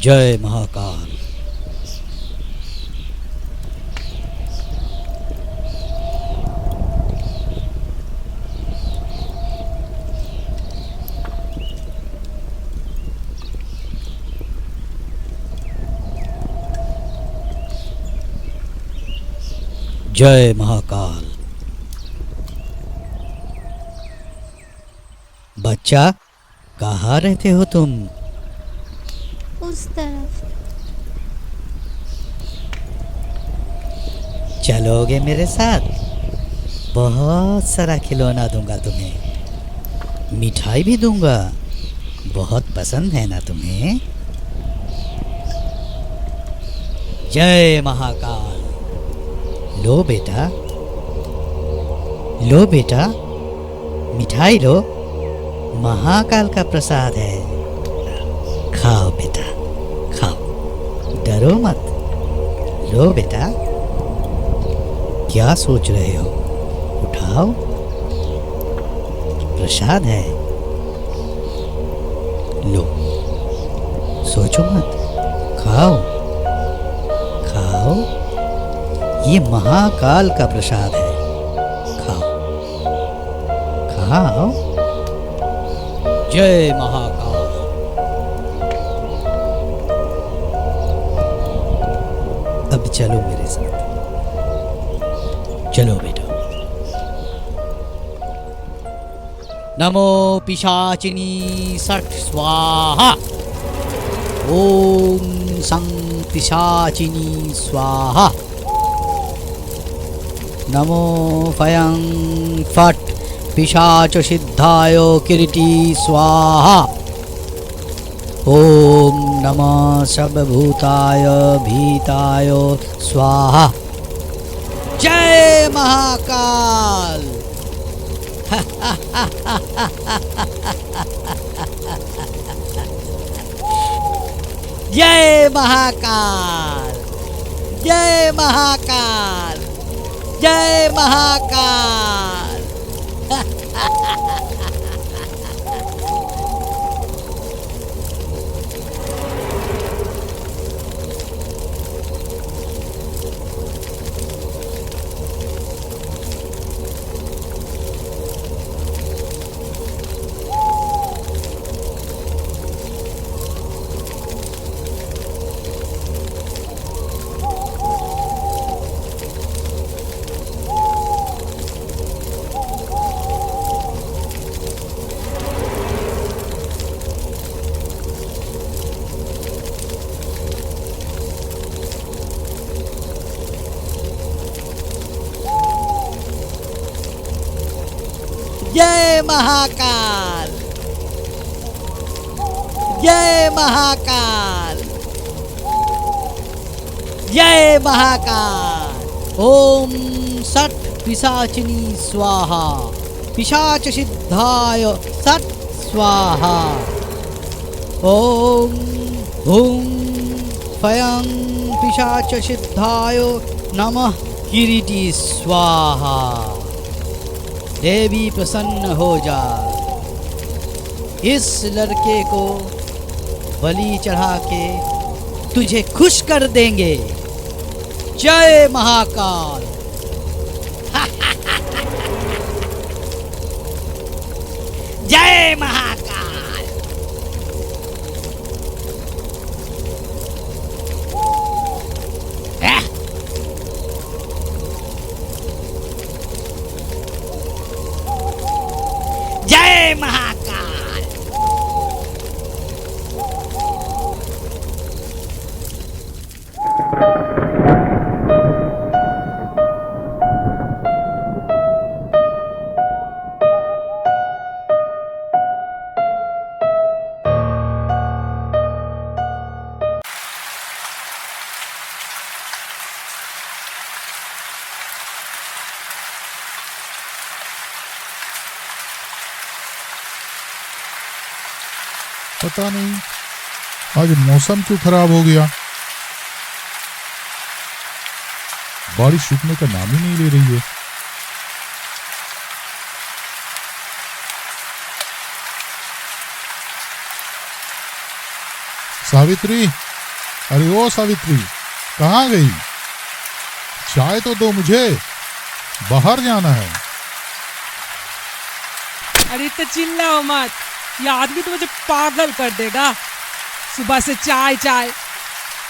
जय महाकाल। जय महाकाल। बच्चा, कहाँ रहते हो तुम? उस तरफ। चलोगे मेरे साथ? बहुत सारा खिलौना दूंगा तुम्हें, मिठाई भी दूंगा। बहुत पसंद है ना तुम्हें? जय महाकाल। लो बेटा, लो बेटा, मिठाई लो। महाकाल का प्रसाद है। खाओ बेटा, खाओ, डरो मत। लो बेटा। क्या सोच रहे हो? उठाओ, प्रसाद है। लो, सोचो मत, खाओ खाओ। ये महाकाल का प्रसाद है। खाओ खाओ। जय महाकाल। अब चलो मेरे साथ, चलो बेटा। नमो पिशाचिनी सट स्वाहा। ओम सं पिशाचिनी स्वाहा। नमो फयं फट पिशाच सिद्धाय किरीटी स्वाहा। ओम नमः सर्वभूताय भीताय स्वाहा। जय महाकाल। जय महाकाल। जय महाकाल। जय महाकाल। जय महाकाल। जय महाकाल। जय महाकाल। ओम सट पिशाचिनी स्वाहा। पिशाच सिद्धाय सट स्वाहा। ओम हुं फयं पिशाच सिद्धाय नमः किरीटी स्वाहा। देवी प्रसन्न हो जा, इस लड़के को बलि चढ़ा के तुझे खुश कर देंगे। जय महाकाल। जय महाकाल। जय महाकाल। पता नहीं आज मौसम क्यों खराब हो गया। बारिश रुकने का नाम ही नहीं ले रही है। सावित्री, अरे ओ सावित्री, कहाँ गई? चाय तो दो मुझे, बाहर जाना है। अरे तो चिल्लाओ मत, ये आदमी तो मुझे पागल कर देगा। सुबह से चाय चाय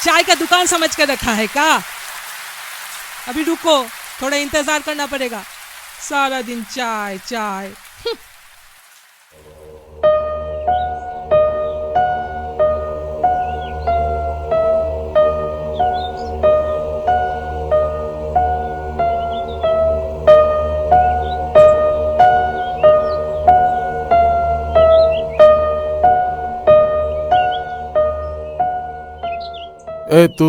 चाय का दुकान समझ कर रखा है क्या? अभी रुको, थोड़ा इंतजार करना पड़ेगा। सारा दिन चाय चाय। ए तू,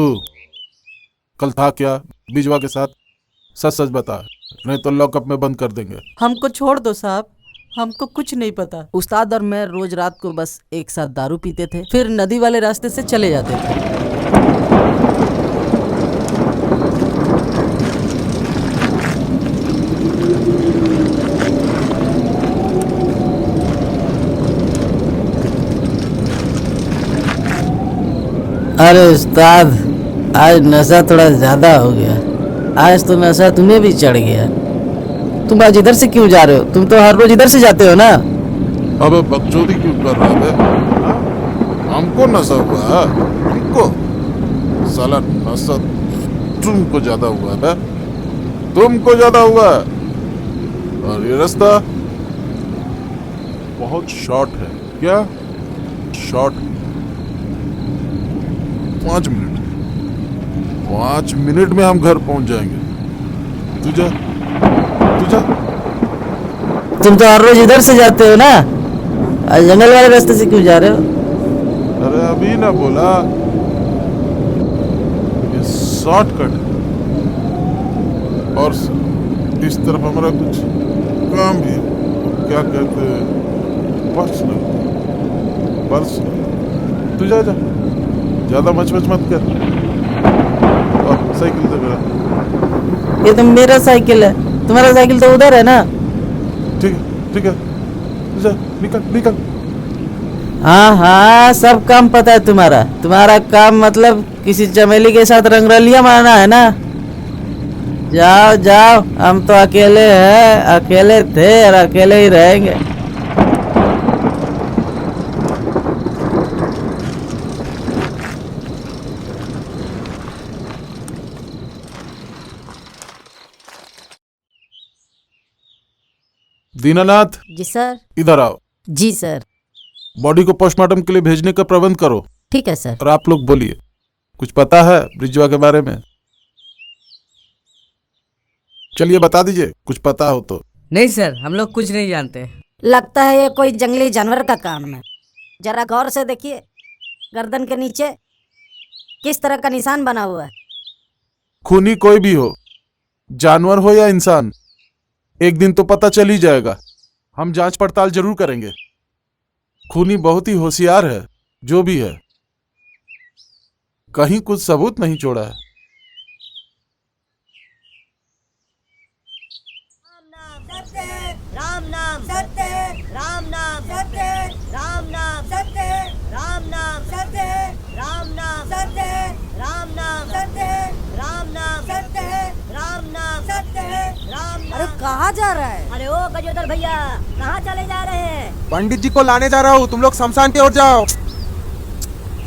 कल था क्या बिजवा के साथ? सच सच बता, नहीं तो लॉकअप में बंद कर देंगे। हमको छोड़ दो साहब, हमको कुछ नहीं पता। उस्ताद और मैं रोज रात को बस एक साथ दारू पीते थे, फिर नदी वाले रास्ते से चले जाते थे। अरे उस्ताद, आज नशा थोड़ा ज्यादा हो गया। आज तो नशा तुम्हें भी चढ़ गया। तुम आज इधर से क्यों जा रहे हो? तुम तो हर रोज इधर से जाते हो ना। अबे बकचोदी क्यों कर रहा है? हमको नशा हुआ है? हमको साला नशा तुमको ज्यादा हुआ है, तुमको ज्यादा हुआ है। और ये रास्ता बहुत शॉर्ट है। क्या शॉर्ट? 5 मिनट, 5 मिनट में हम घर पहुंच जाएंगे। तू जा, तू जा। तुम तो हर रोज इधर से जाते हो ना, आज जंगल वाले रास्ते से क्यों जा रहे हो? अरे अभी ना बोला, ये शॉर्टकट है। और इस तरफ हमारा कुछ काम भी है, क्या कहते हैं, पर्सनल। तू जा जा, ज्यादा मच मत कर। और साइकिल दे मेरा। ये तो मेरा साइकिल है, तुम्हारा साइकिल तो उधर है ना। ठीक है, जा, निकल निकल। हाँ हाँ, सब काम पता है तुम्हारा। तुम्हारा काम मतलब किसी चमेली के साथ रंगरलिया मारना है ना। जाओ जाओ, हम तो अकेले हैं, अकेले थे और अकेले ही रहेंगे। दीनानाथ, जी सर। इधर आओ। जी सर। बॉडी को पोस्टमार्टम के लिए भेजने का प्रबंध करो। ठीक है सर। और आप लोग बोलिए, कुछ पता है ब्रिजवा के बारे में? चलिए बता दीजिए, कुछ पता हो तो। नहीं सर, हम लोग कुछ नहीं जानते। लगता है ये कोई जंगली जानवर का काम है। जरा गौर से देखिए, गर्दन के नीचे किस तरह का निशान बना हुआ है। खूनी कोई भी हो, जानवर हो या इंसान, एक दिन तो पता चल ही जाएगा। हम जांच पड़ताल जरूर करेंगे। खूनी बहुत ही होशियार है, जो भी है, कहीं कुछ सबूत नहीं छोड़ा है। राम नाम सत्य, राम नाम सत्य, राम नाम सत्य, राम नाम सत्य, राम नाम सत्य, राम नाम सत्य, राम नाम सत्य, राम नाम सत्य, राम नाम। अरे कहाँ जा रहा है? अरे ओ गजोदर भैया, कहाँ चले जा रहे हैं? पंडित जी को लाने जा रहा हूँ, तुम लोग शमशान की ओर जाओ।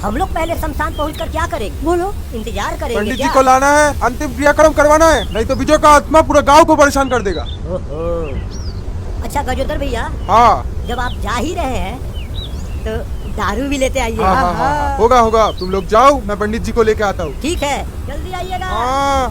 हम लोग पहले शमशान पहुंचकर क्या करेंगे? बोलो। इंतजार करेंगे पंडित जी क्या? को लाना है, अंतिम क्रियाक्रम करवाना है, नहीं तो विजय का आत्मा पूरे गांव को परेशान कर देगा। अच्छा गजोदर भैया, हाँ जब आप जा ही रहे हैं तो दारू भी लेते आइए। हाँ, होगा, तुम लोग जाओ, मैं पंडित जी को लेके आता हूँ। ठीक है, जल्दी आइएगा। हाँ,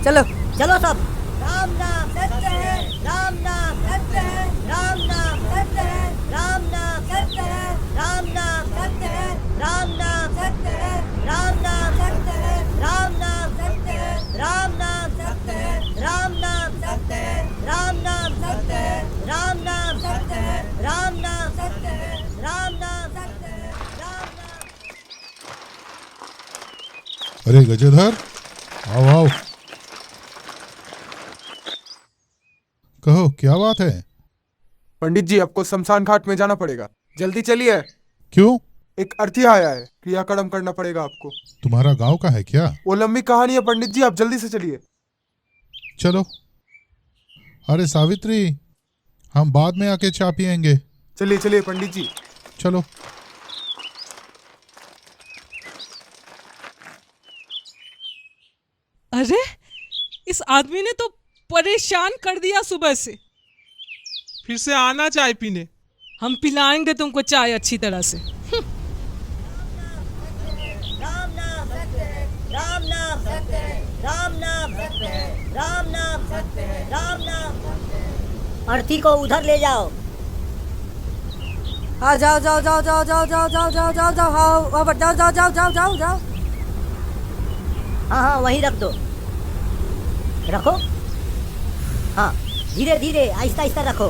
चलो चलो सब। राम नाम सत्य है, राम नाम सत्य है, राम नाम सत्य है, राम नाम सत्य है, राम नाम सत्य है, राम नाम सत्य है, राम नाम सत्य है, राम नाम सत्य है, राम नाम सत्य है, राम नाम सत्य है, राम नाम सत्य है, राम नाम सत्य है, राम नाम सत्य है, राम नाम सत्य है, राम नाम। अरे गजेधर, आओ आओ। कहो, क्या बात है? पंडित जी आपको शमशान घाट में जाना पड़ेगा, जल्दी चलिए। क्यों? एक अर्थी आया है, क्रियाक्रम करना पड़ेगा आपको। तुम्हारा गांव का है क्या? वो लंबी कहानी है पंडित जी, आप जल्दी से चलिए। चलो। अरे सावित्री, हम बाद में आके चाय पियेंगे। चलिए चलिए पंडित जी। चलो। अरे इस आदमी ने तो परेशान कर दिया सुबह से। फिर से आना चाय पीने। हम पिलाएंगे तुमको चाय अच्छी तरह से। राम नाम सत्य है, राम नाम सत्य है, राम नाम सत्य है, राम नाम सत्य है, राम नाम सत्य है। अर्थी को उधर ले जाओ। हाँ जाओ जाओ जाओ जाओ जाओ जाओ जाओ जाओ जाओ जाओ हाँ जाओ जाओ जाओ जाओ जाओ जाओ। हाँ हाँ वहीं रख दो, रखो। हाँ धीरे धीरे आहिस्ता आहिस्ता रखो।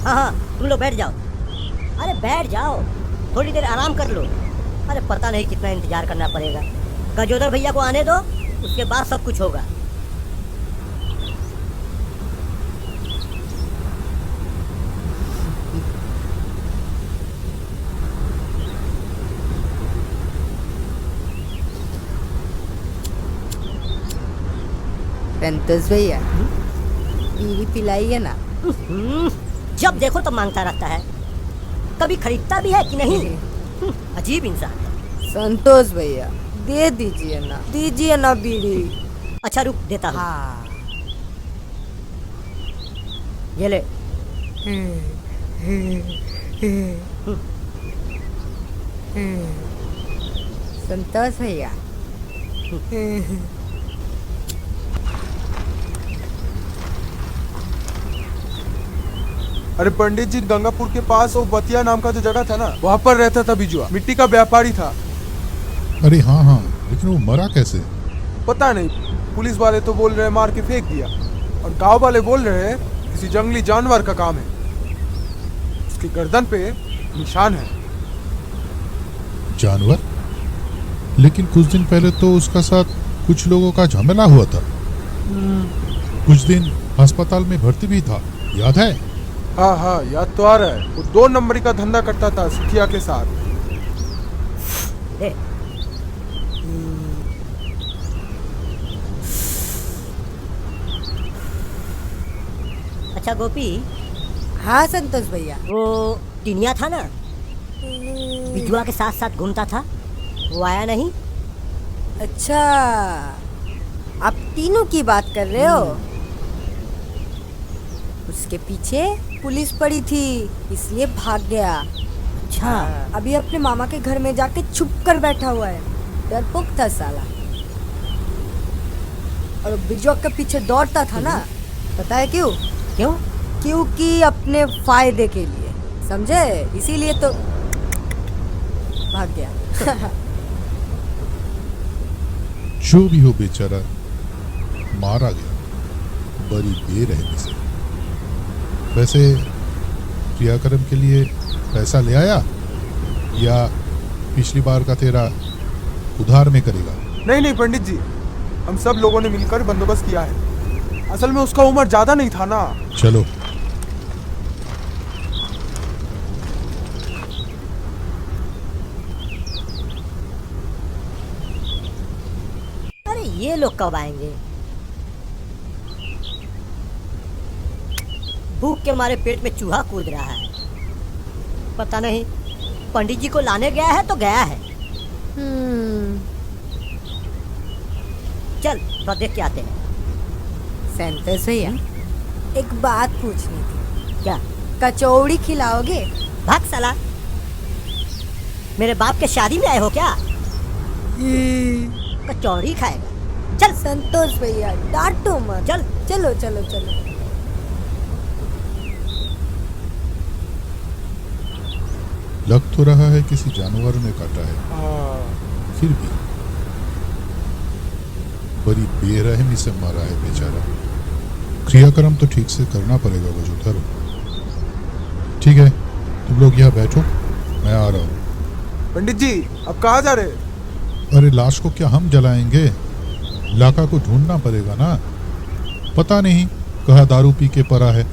हाँ हाँ तुम लोग बैठ जाओ। अरे बैठ जाओ, थोड़ी देर आराम कर लो। अरे पता नहीं कितना इंतजार करना पड़ेगा। गजोदर भैया को आने दो, उसके बाद सब कुछ होगा। संतोष भैया बीड़ी पिलाइए ना। जब देखो तब मांगता रहता है, कभी खरीदता भी है कि नहीं? अजीब इंसान है। संतोष भैया दे दीजिए ना बीड़ी। अच्छा रुक, देता हूँ। हाँ ये ले। संतोष भैया अरे पंडित जी, गंगापुर के पास वो बतिया नाम का जो जगह था ना, वहाँ पर रहता था बिजुआ। मिट्टी का व्यापारी था। अरे हाँ हाँ, लेकिन वो मरा कैसे? पता नहीं, पुलिस वाले तो बोल रहे मार के फेंक दिया, और गांव वाले बोल रहे किसी जंगली जानवर का काम है। उसकी गर्दन पे निशान है। जानवर? लेकिन कुछ दिन पहले तो उसका साथ कुछ लोगों का झमेला हुआ था। कुछ दिन अस्पताल में भर्ती भी था, याद है? हाँ हाँ याद तो आ रहा है। वो 2 नंबरी का धंधा करता था सिखिया के साथ। अच्छा गोपी। हाँ संतोष भैया। वो टिनिया था ना, बिजुआ के साथ साथ घूमता था, वो आया नहीं? अच्छा आप तीनों की बात कर रहे हो? उसके पीछे पुलिस पड़ी थी, इसलिए भाग गया। अच्छा। अभी अपने मामा के घर में जाके छुप कर बैठा हुआ है, डरपोक था साला। और बिजुआ के पीछे दौड़ता था ना, पता है क्यों? क्यों? क्योंकि अपने फायदे के लिए, समझे? इसीलिए तो भाग गया। जो भी हो बेचारा मारा गया बड़ी बेरहमी से। वैसे क्रियाक्रम के लिए पैसा ले आया या पिछली बार का तेरा उधार में करेगा? नहीं नहीं पंडित जी, हम सब लोगों ने मिलकर बंदोबस्त किया है। असल में उसका उम्र ज्यादा नहीं था ना। चलो। अरे ये लोग कब आएंगे? भूख के मारे पेट में चूहा कूद रहा है। पता नहीं, पंडित जी को लाने गया है तो गया है। चल तो देख के आते हैं। संतोष भैया एक बात पूछनी थी। क्या? कचौड़ी खिलाओगे? भाग साला, मेरे बाप के शादी में आए हो क्या? कचौड़ी खाएगा? चल। संतोष भैया डांटो मत। चल। चलो चलो चलो। लग तो रहा है किसी जानवर ने काटा है, फिर भी बड़ी बेरहमी से मारा है बेचारा। क्रियाक्रम तो ठीक से करना पड़ेगा वजूदर। ठीक है, तुम लोग यहाँ बैठो, मैं आ रहा हूँ। पंडित जी अब कहाँ जा रहे? अरे लाश को क्या हम जलाएंगे? लाका को ढूंढना पड़ेगा ना। पता नहीं कहाँ दारू पी के पड़ा है।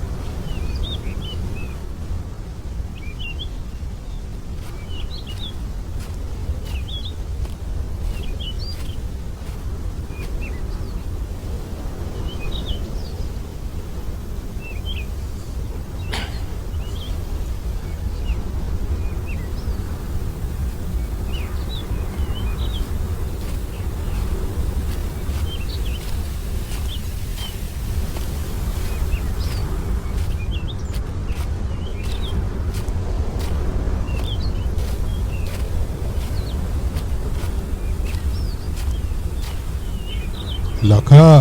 लखा,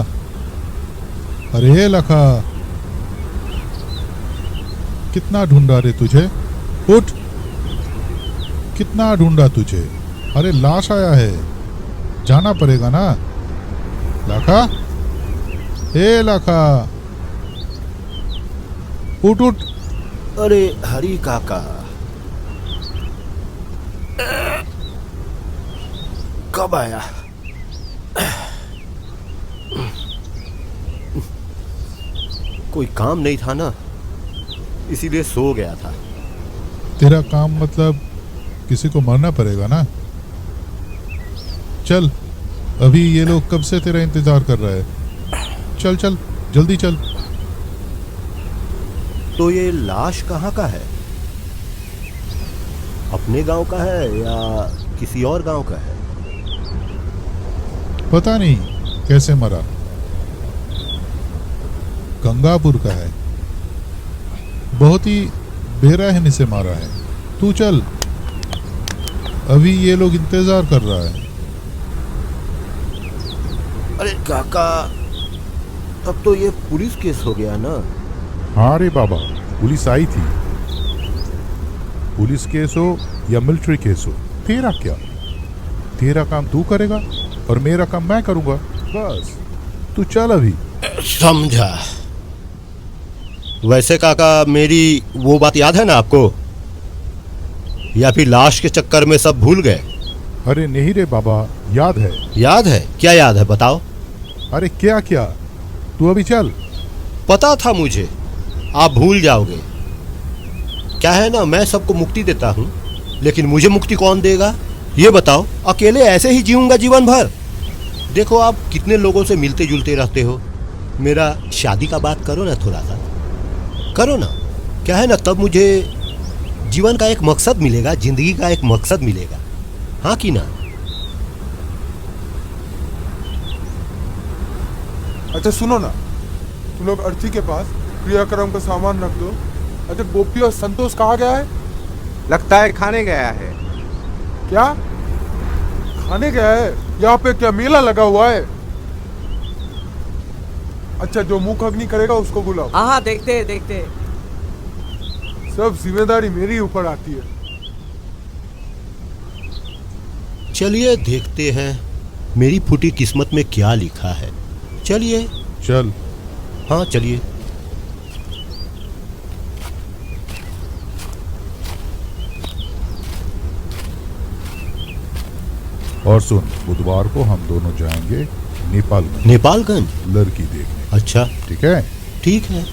अरे लखा, कितना ढूंढा रे तुझे? उठ, कितना ढूंढा तुझे? अरे लाश आया है, जाना पड़ेगा ना। लखा, ए लखा, उठ उठ। अरे हरी काका, कब आया? कोई काम नहीं था ना, इसीलिए सो गया था। तेरा काम मतलब किसी को मरना पड़ेगा ना। चल, अभी ये लोग कब से तेरा इंतजार कर रहे हैं। चल चल, जल्दी चल। तो ये लाश कहाँ का है? अपने गांव का है या किसी और गांव का है? पता नहीं कैसे मरा, गंगापुर का है। बहुत ही बेरहमी से मारा है। तू चल, अभी ये लोग इंतजार कर रहा है। अरे काका, तब तो ये पुलिस केस हो गया ना। हाँ रे बाबा, पुलिस आई थी। पुलिस केस हो या मिलिट्री केस हो, तेरा क्या? तेरा काम तू करेगा और मेरा काम मैं करूंगा, बस। तू चल अभी। समझा। वैसे काका, मेरी वो बात याद है ना आपको, या फिर लाश के चक्कर में सब भूल गए? अरे नहीं रे बाबा, याद है। याद है? क्या याद है, बताओ। अरे क्या क्या, तू अभी चल। पता था मुझे आप भूल जाओगे। क्या है ना, मैं सबको मुक्ति देता हूँ, लेकिन मुझे मुक्ति कौन देगा ये बताओ। अकेले ऐसे ही जीऊंगा जीवन भर? देखो आप कितने लोगों से मिलते जुलते रहते हो। मेरा शादी का बात करो ना, थोड़ा सा करो ना। क्या है ना, तब मुझे जीवन का एक मकसद मिलेगा, जिंदगी का एक मकसद मिलेगा। हाँ कि ना? अच्छा सुनो ना, तुम लोग अर्थी के पास क्रियाक्रम का सामान रख दो। अच्छा, गोपी और संतोष कहाँ गया है? लगता है खाने गया है। क्या खाने गया है? यहाँ पे क्या मेला लगा हुआ है? अच्छा, जो मुख अग्नि करेगा उसको बुलाओ। हाँ देखते देखते। सब जिम्मेदारी मेरी ऊपर आती है। चलिए देखते हैं मेरी फूटी किस्मत में क्या लिखा है। चलिए। चल। हाँ चलिए। और सुन, बुधवार को हम दोनों जाएंगे नेपालगंज। नेपालगंज? लड़की देखने। अच्छा ठीक है। ठीक है।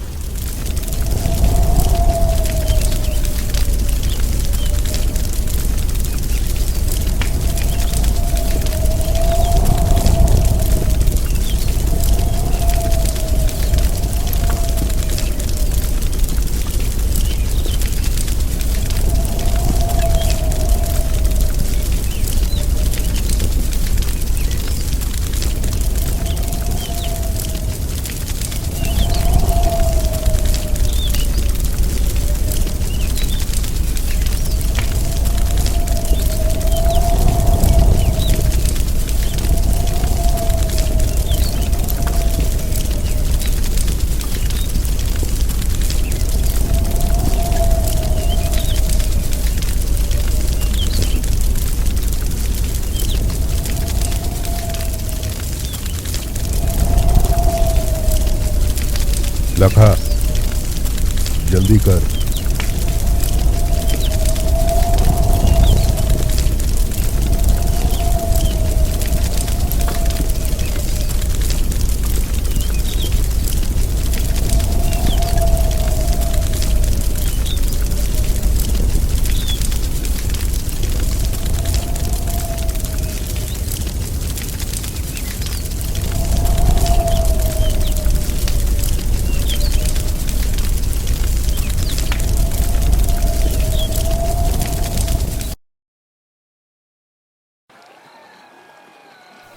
लखा, जल्दी कर।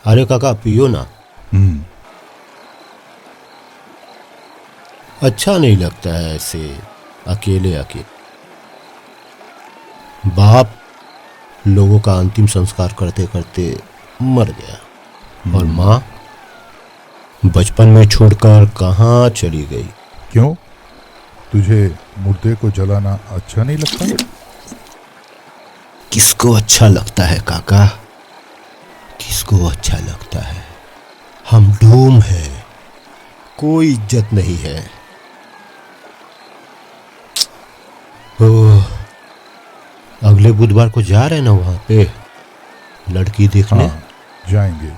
अरे काका पियो ना। अच्छा नहीं लगता है ऐसे अकेले अकेले। बाप लोगों का अंतिम संस्कार करते करते मर गया और बचपन में छोड़कर कहाँ चली गई? क्यों, तुझे मुर्दे को जलाना अच्छा नहीं लगता? किसको अच्छा लगता है काका? किसको अच्छा लगता है? हम ढूम हैं, कोई इज्जत नहीं है। ओह, अगले बुधवार को जा रहे ना वहां पे लड़की देखने? हाँ, जाएंगे,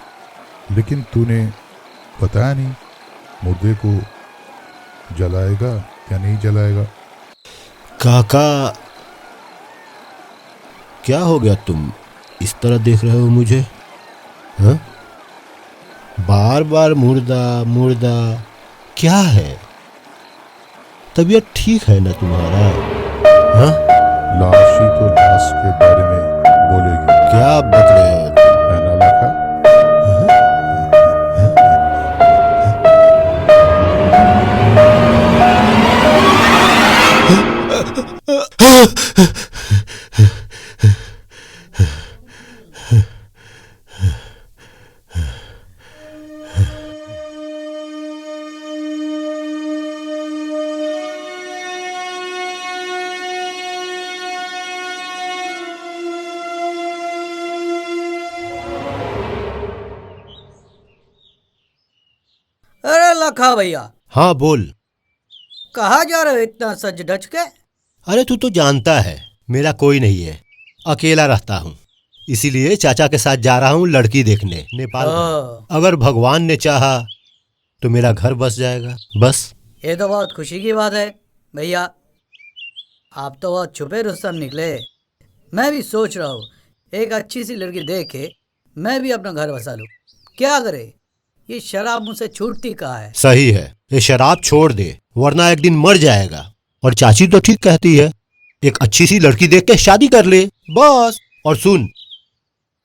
लेकिन तूने बताया नहीं मुर्दे को जलाएगा या नहीं जलाएगा। काका, क्या हो गया, तुम इस तरह देख रहे हो मुझे? हाँ? बार बार मुर्दा मुर्दा, क्या है? तबीयत ठीक है ना तुम्हारा? हाँ? लाश ही तो लाश के बारे में बोलेगी। क्या बक रहे हो? है ना लाखा? अरे लखा भैया, हाँ बोल। कहाँ जा रहे हो इतना सज धज के? अरे तू तो जानता है मेरा कोई नहीं है, अकेला रहता हूँ, इसीलिए चाचा के साथ जा रहा हूँ लड़की देखने नेपाल में। अगर भगवान ने चाहा तो मेरा घर बस जाएगा, बस। ये तो बहुत खुशी की बात है भैया, आप तो बहुत छुपे रुस्तम निकले। मैं भी सोच रहा हूँ एक अच्छी सी लड़की देख के मैं भी अपना घर बसा लूँ। क्या करे, ये शराब मुझसे छूटती कहाँ है। सही है, ये शराब छोड़ दे वरना एक दिन मर जाएगा। और चाची तो ठीक कहती है, एक अच्छी सी लड़की देख के शादी कर ले बस। और सुन,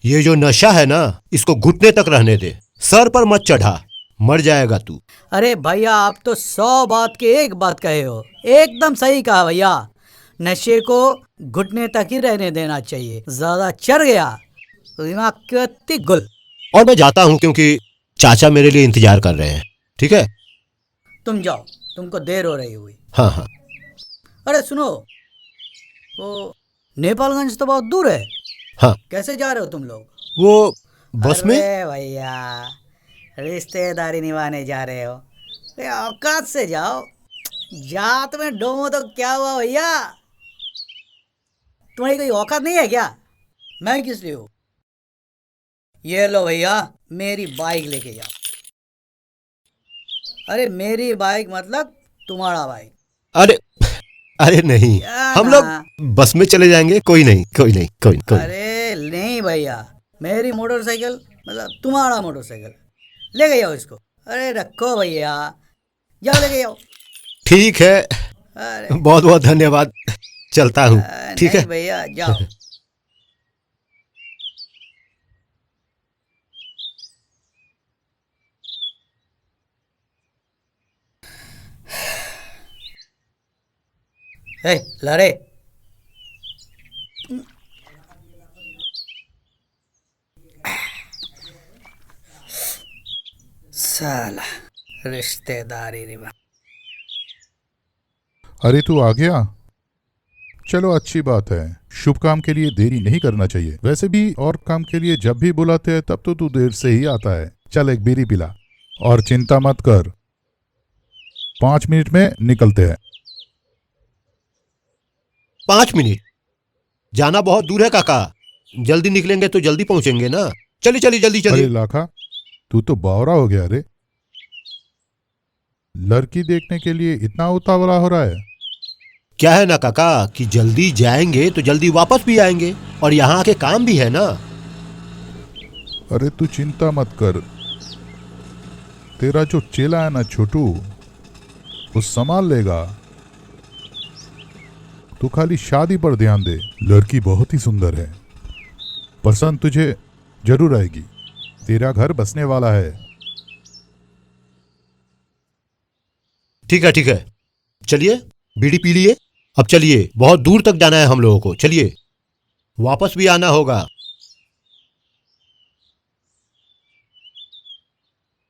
ये जो नशा है ना, इसको घुटने तक रहने दे, सर पर मत चढ़ा, मर जाएगा तू। अरे भैया, आप तो 100 बात के एक बात कहे हो, एकदम सही कहा भैया। नशे को घुटने तक ही रहने देना चाहिए, ज्यादा चढ़ गया तो दिमाग के गुल। और मैं जाता हूँ क्योंकि चाचा मेरे लिए इंतजार कर रहे हैं, ठीक है? तुम जाओ, तुमको देर हो रही हुई। हाँ हाँ। अरे सुनो, वो नेपालगंज तो बहुत दूर है। हाँ। कैसे जा रहे हो तुम लोग? वो बस में। अरे भैया, रिश्तेदारी निभाने जा रहे हो, औकात से जाओ। जात में डोमो तो क्या हुआ भैया, तुम्हारी कोई औकात नहीं है क्या? मैं किस लिए हूँ? ये लो भैया, मेरी बाइक लेके जाओ। अरे मेरी बाइक मतलब तुम्हारा बाइक। अरे अरे नहीं, हम लोग बस में चले जाएंगे, कोई नहीं कोई नहीं कोई कोई। अरे नहीं भैया, मेरी मोटरसाइकिल मतलब तुम्हारा मोटरसाइकिल, लेके जाओ इसको। अरे रखो भैया, जाओ लेके जाओ। ठीक है, बहुत बहुत धन्यवाद, चलता हूँ। ठीक है भैया, जाओ। लड़े साला रिश्तेदारी निभा। अरे तू आ गया, चलो अच्छी बात है। शुभ काम के लिए देरी नहीं करना चाहिए। वैसे भी और काम के लिए जब भी बुलाते हैं तब तो तू देर से ही आता है। चल एक बीड़ी पिला और चिंता मत कर, 5 मिनट में निकलते हैं। 5 मिनट? जाना बहुत दूर है काका, जल्दी निकलेंगे तो जल्दी पहुंचेंगे ना। चलिए चलिए जल्दी चलिए। अरे लाखा, तू तो बावरा हो गया रे, लड़की देखने के लिए इतना उतावला हो रहा है। क्या है ना काका कि जल्दी जाएंगे तो जल्दी वापस भी आएंगे, और यहाँ के काम भी है ना। अरे तू चिंता मत कर, तेरा जो चेला है ना छोटू, वो संभाल लेगा। तू खाली शादी पर ध्यान दे। लड़की बहुत ही सुंदर है, पसंद तुझे जरूर आएगी। तेरा घर बसने वाला है। ठीक है ठीक है, चलिए बीड़ी पी लिए, अब चलिए, बहुत दूर तक जाना है हम लोगों को। चलिए, वापस भी आना होगा।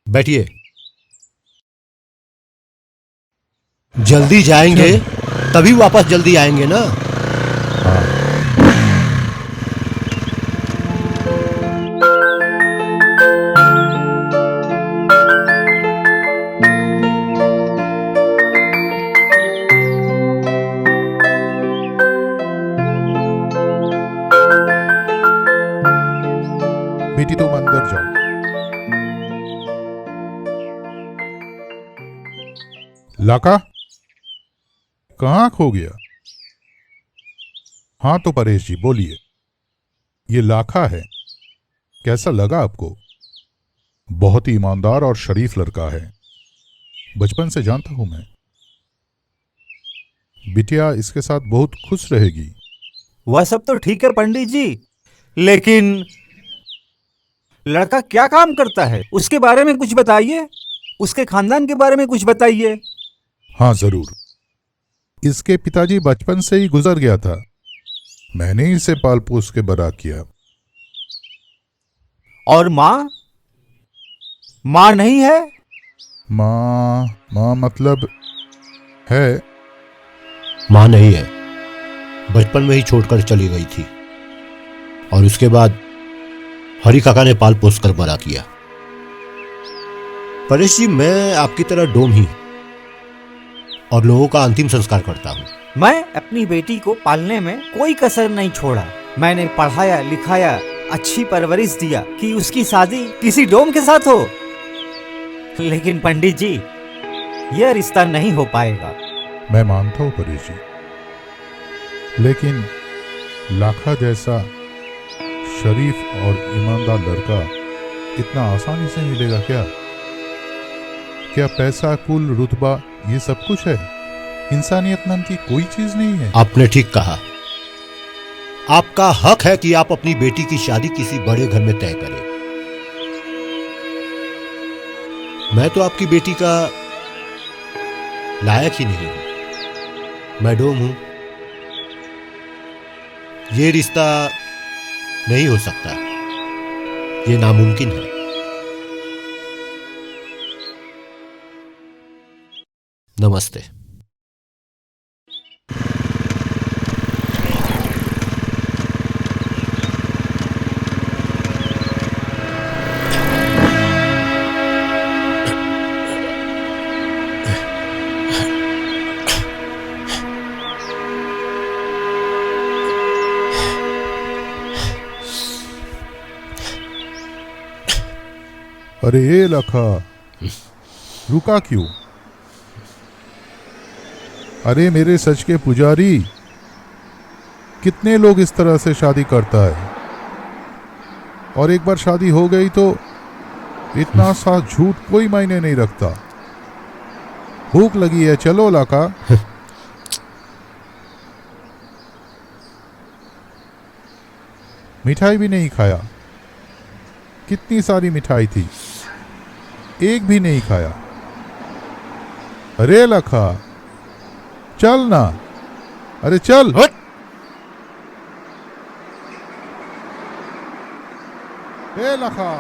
बैठिए। जल्दी जाएंगे तभी वापस जल्दी आएंगे ना। बेटी तुम अंदर जाओ। लाका कहाँ खो गया? हाँ तो परेश जी बोलिए, ये लाखा है, कैसा लगा आपको? बहुत ही ईमानदार और शरीफ लड़का है, बचपन से जानता हूं मैं। बिटिया इसके साथ बहुत खुश रहेगी। वह सब तो ठीक है पंडित जी, लेकिन लड़का क्या काम करता है उसके बारे में कुछ बताइए, उसके खानदान के बारे में कुछ बताइए। हाँ जरूर। इसके पिताजी बचपन से ही गुजर गया था, मैंने ही इसे पाल पोस के बड़ा किया। और माँ? माँ नहीं है? माँ मतलब है? माँ नहीं है, बचपन में ही छोड़कर चली गई थी और उसके बाद हरी काका ने पाल पोस कर बड़ा किया। परेश जी मैं आपकी तरह डोम ही और लोगों का अंतिम संस्कार करता हूँ। मैं अपनी बेटी को पालने में कोई कसर नहीं छोड़ा। मैंने पढ़ाया लिखाया, अच्छी परवरिश दिया कि उसकी शादी किसी डोम के साथ हो। लेकिन पंडित जी यह रिश्ता नहीं हो पाएगा। मैं मानता हूं परेश जी, लेकिन लाखा जैसा शरीफ और ईमानदार लड़का इतना आसानी से मिलेगा क्या? क्या पैसा, कुल, रुतबा ये सब कुछ है? इंसानियत नाम की कोई चीज नहीं है। आपने ठीक कहा, आपका हक है कि आप अपनी बेटी की शादी किसी बड़े घर में तय करें। मैं तो आपकी बेटी का लायक ही नहीं हूं, मैं डोम हूं। ये रिश्ता नहीं हो सकता, ये नामुमकिन है। नमस्ते। अरे ये लखा, रुका क्यों? अरे मेरे सच के पुजारी, कितने लोग इस तरह से शादी करता है, और एक बार शादी हो गई तो इतना सा झूठ कोई मायने नहीं रखता। भूख लगी है, चलो लाका। मिठाई भी नहीं खाया, कितनी सारी मिठाई थी, एक भी नहीं खाया। अरे लखा चल ना, अरे चल। ए लखा,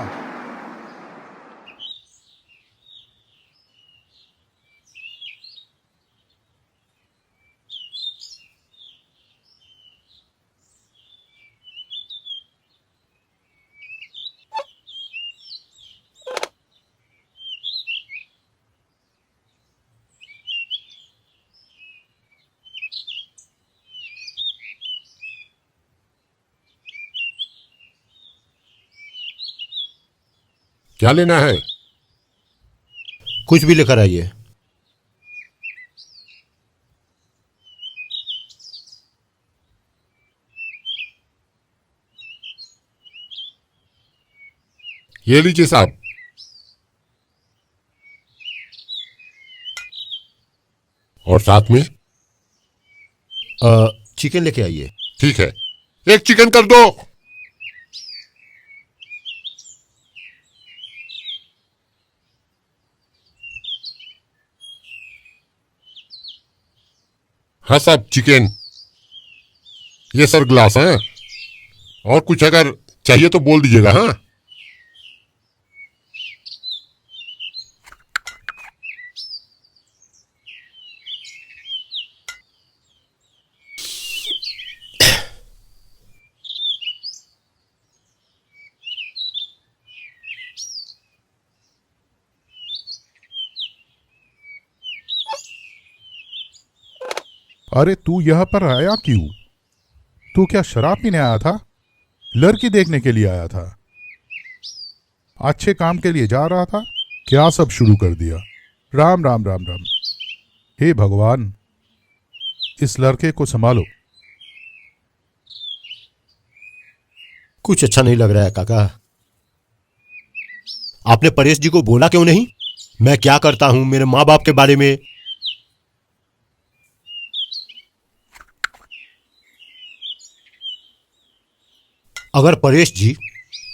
क्या लेना है? कुछ भी लेकर आइए। ये लीजिए साहब। और साथ में चिकन लेके आइए। ठीक है, एक चिकन कर दो। हाँ साहब, चिकन। ये सर ग्लास है, और कुछ अगर चाहिए तो बोल दीजिएगा। हाँ अरे तू यहाँ पर आया क्यों? तू क्या शराब पीने आया था? लड़की देखने के लिए आया था? अच्छे काम के लिए जा रहा था? क्या सब शुरू कर दिया? राम राम राम राम। हे भगवान, इस लड़के को संभालो। कुछ अच्छा नहीं लग रहा है काका। आपने परेश जी को बोला क्यों नहीं? मैं क्या करता हूं, मेरे माँ बाप के बारे में? अगर परेश जी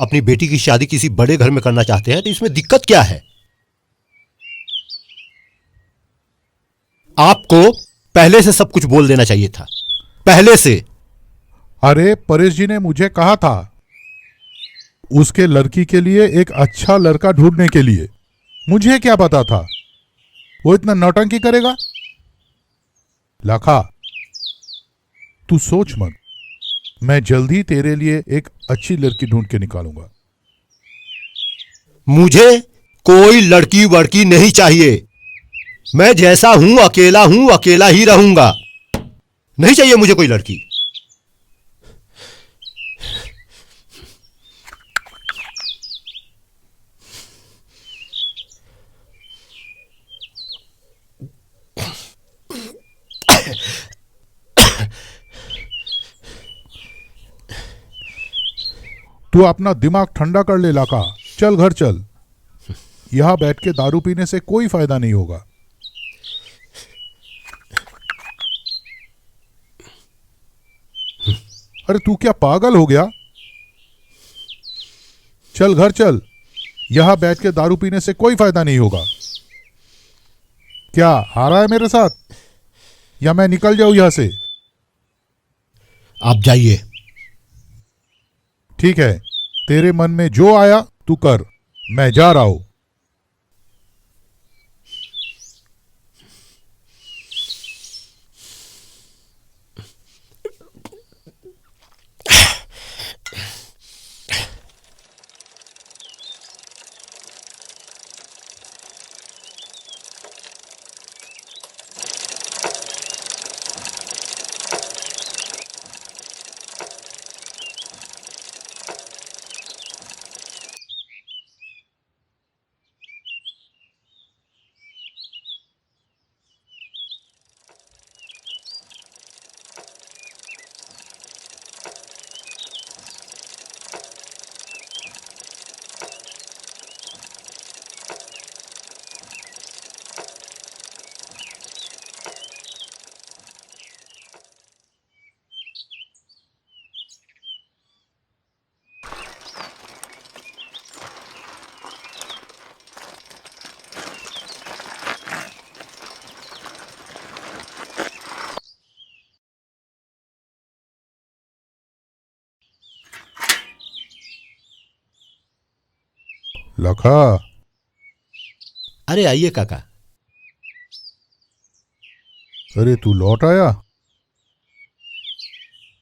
अपनी बेटी की शादी किसी बड़े घर में करना चाहते हैं तो इसमें दिक्कत क्या है? आपको पहले से सब कुछ बोल देना चाहिए था, पहले से। अरे परेश जी ने मुझे कहा था उसके लड़की के लिए एक अच्छा लड़का ढूंढने के लिए। मुझे क्या पता था वो इतना नौटंकी करेगा। लाखा, तू सोच मत, मैं जल्दी तेरे लिए एक अच्छी लड़की ढूंढ के निकालूंगा। मुझे कोई लड़की वड़की नहीं चाहिए। मैं जैसा हूं अकेला ही रहूंगा। नहीं चाहिए मुझे कोई लड़की। तू अपना दिमाग ठंडा कर ले लाका, चल घर चल। यहां बैठ के दारू पीने से कोई फायदा नहीं होगा। अरे तू क्या पागल हो गया? चल घर चल, यहां बैठ के दारू पीने से कोई फायदा नहीं होगा। क्या आ रहा है मेरे साथ, या मैं निकल जाऊं यहां से? आप जाइए। ठीक है, तेरे मन में जो आया तू कर, मैं जा रहा हूं। लखा, अरे आइए काका। अरे तू लौट आया?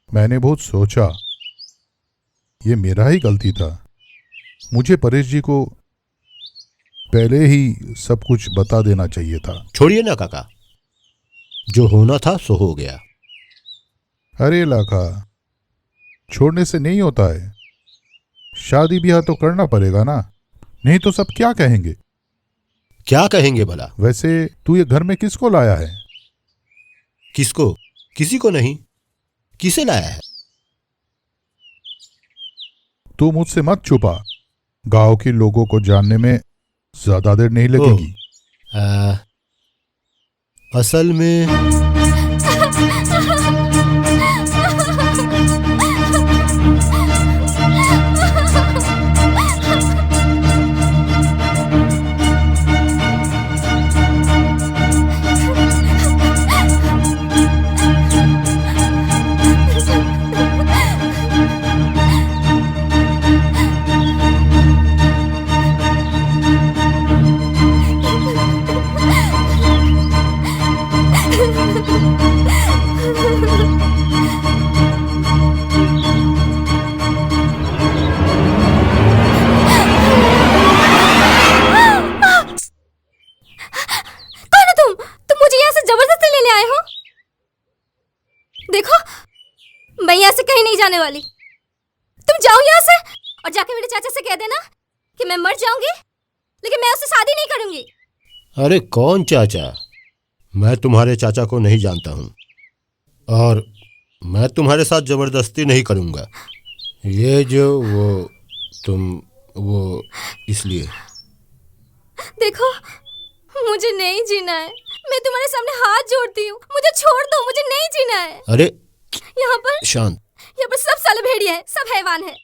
मैंने बहुत सोचा, ये मेरा ही गलती था। मुझे परेश जी को पहले ही सब कुछ बता देना चाहिए था। छोड़िए ना काका, जो होना था सो हो गया। अरे लाखा, छोड़ने से नहीं होता है। शादी ब्याह तो करना पड़ेगा ना, नहीं तो सब क्या कहेंगे? क्या कहेंगे भला? वैसे तू ये घर में किसको लाया है? किसको? किसी को नहीं। किसे लाया है? तू मुझसे मत छुपा, गांव के लोगों को जानने में ज्यादा देर नहीं लगेगी। असल में जाने वाली। तुम जाओ यहाँ से और जाके मेरे चाचा से कह देना कि मैं मर जाऊंगी लेकिन मैं उससे शादी नहीं करूंगी। अरे कौन चाचा? मैं तुम्हारे चाचा को नहीं जानता हूँ और मैं तुम्हारे साथ जबरदस्ती नहीं करूँगा। ये जो वो इसलिए। देखो मुझे नहीं जीना है, मैं तुम्हारे सामने हाथ जोड़ती हूँ, मुझे छोड़ दो, मुझे नहीं जीना है। अरे यहाँ पर शांत। यहाँ पर सब साले भेड़िए हैं, सब हैवान हैं,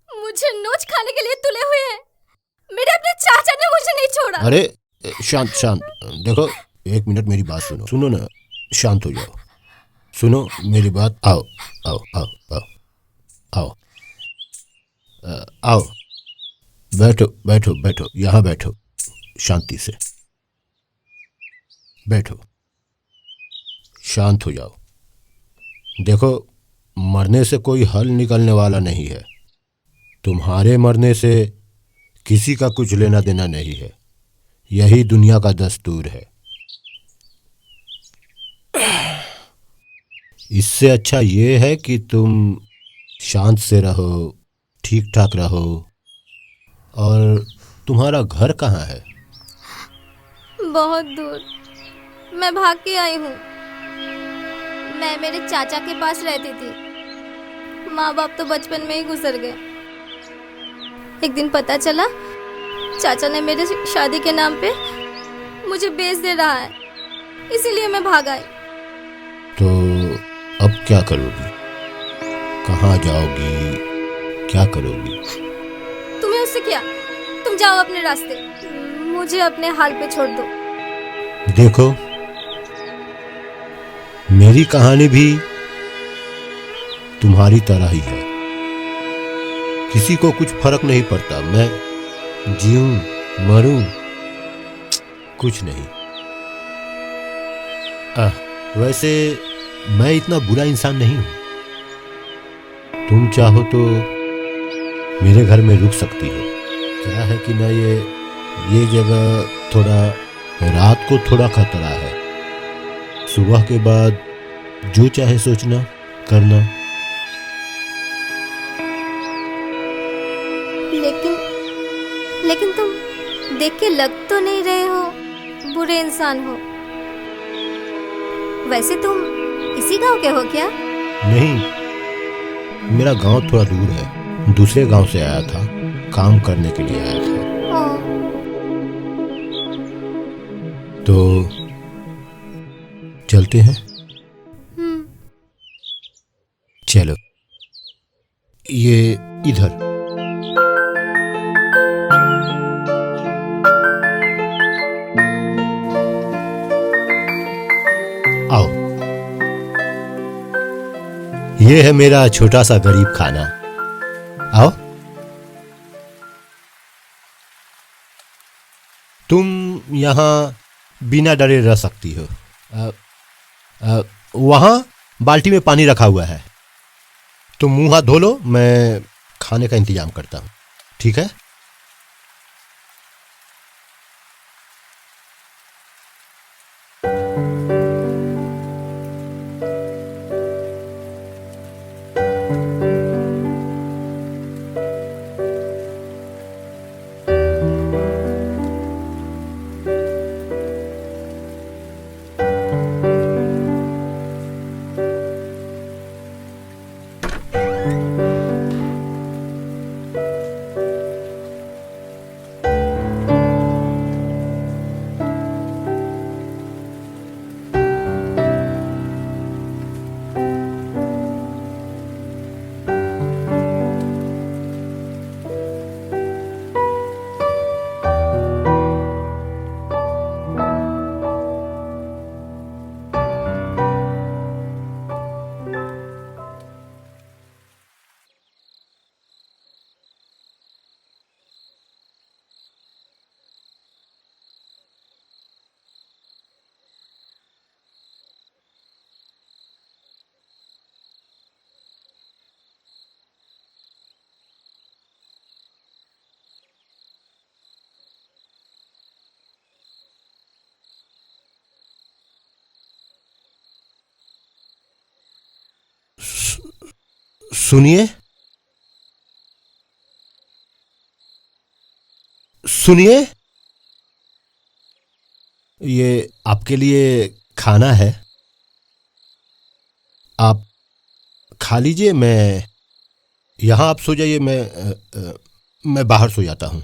मुझे नोच खाने के लिए तुले हुए हैं। मेरे अपने चाचा ने मुझे नहीं छोड़ा। अरे शांत शांत। देखो 1 मिनट मेरी बात सुनो। सुनो ना, शांत हो जाओ। सुनो मेरी बात। आओ आओ आओ आओ आओ आओ। बैठो बैठो बैठो, यहाँ बैठो शांति से। बैठो, शांत हो जाओ। देखो मरने से कोई हल निकलने वाला नहीं है। तुम्हारे मरने से किसी का कुछ लेना देना नहीं है, यही दुनिया का दस्तूर है। इससे अच्छा ये है कि तुम शांत से रहो, ठीक ठाक रहो। और तुम्हारा घर कहाँ है? बहुत दूर, मैं भाग के आई हूँ। मैं मेरे चाचा के पास रहती थी, माँ बाप तो बचपन में ही गुजर गए। एक दिन पता चला चाचा ने मेरे शादी के नाम पे मुझे बेच दे रहा है, इसीलिए मैं भाग आई। तो अब क्या करोगी? कहाँ जाओगी? क्या करोगी? तुम्हें उससे क्या? तुम जाओ अपने रास्ते, मुझे अपने हाल पे छोड़ दो। देखो मेरी कहानी भी तुम्हारी तरह ही है। किसी को कुछ फर्क नहीं पड़ता, मैं जीऊं मरूं कुछ नहीं। वैसे मैं इतना बुरा इंसान नहीं हूं। तुम चाहो तो मेरे घर में रुक सकती हो। क्या है कि ना ये जगह थोड़ा रात को थोड़ा खतरा है। सुबह के बाद जो चाहे सोचना करना। लेकिन तुम देख के लग तो नहीं रहे हो बुरे इंसान हो। वैसे तुम इसी गांव के हो क्या? नहीं, मेरा गांव थोड़ा दूर है, दूसरे गांव से आया था, काम करने के लिए आया था। तो चलते हैं। चलो ये इधर। आओ, ये है मेरा छोटा सा गरीब खाना। आओ। तुम यहाँ बिना डरे रह सकती हो। वहाँ बाल्टी में पानी रखा हुआ है, तुम मुंह हाथ धो लो, मैं खाने का इंतजाम करता हूँ। ठीक है? सुनिए सुनिए, ये आपके लिए खाना है, आप खा लीजिए। मैं यहाँ, आप सो जाइए, मैं बाहर सो जाता हूँ।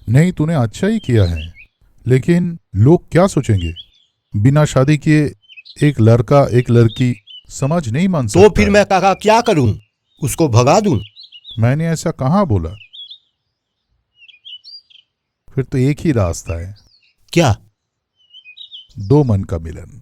नहीं, तूने अच्छा ही किया है, लेकिन लोग क्या सोचेंगे? बिना शादी किए एक लड़का एक लड़की समाज नहीं मान सकता। तो फिर मैं काका क्या करूं? उसको भगा दूं? मैंने ऐसा कहाँ बोला। फिर तो एक ही रास्ता है। क्या? दो मन का मिलन।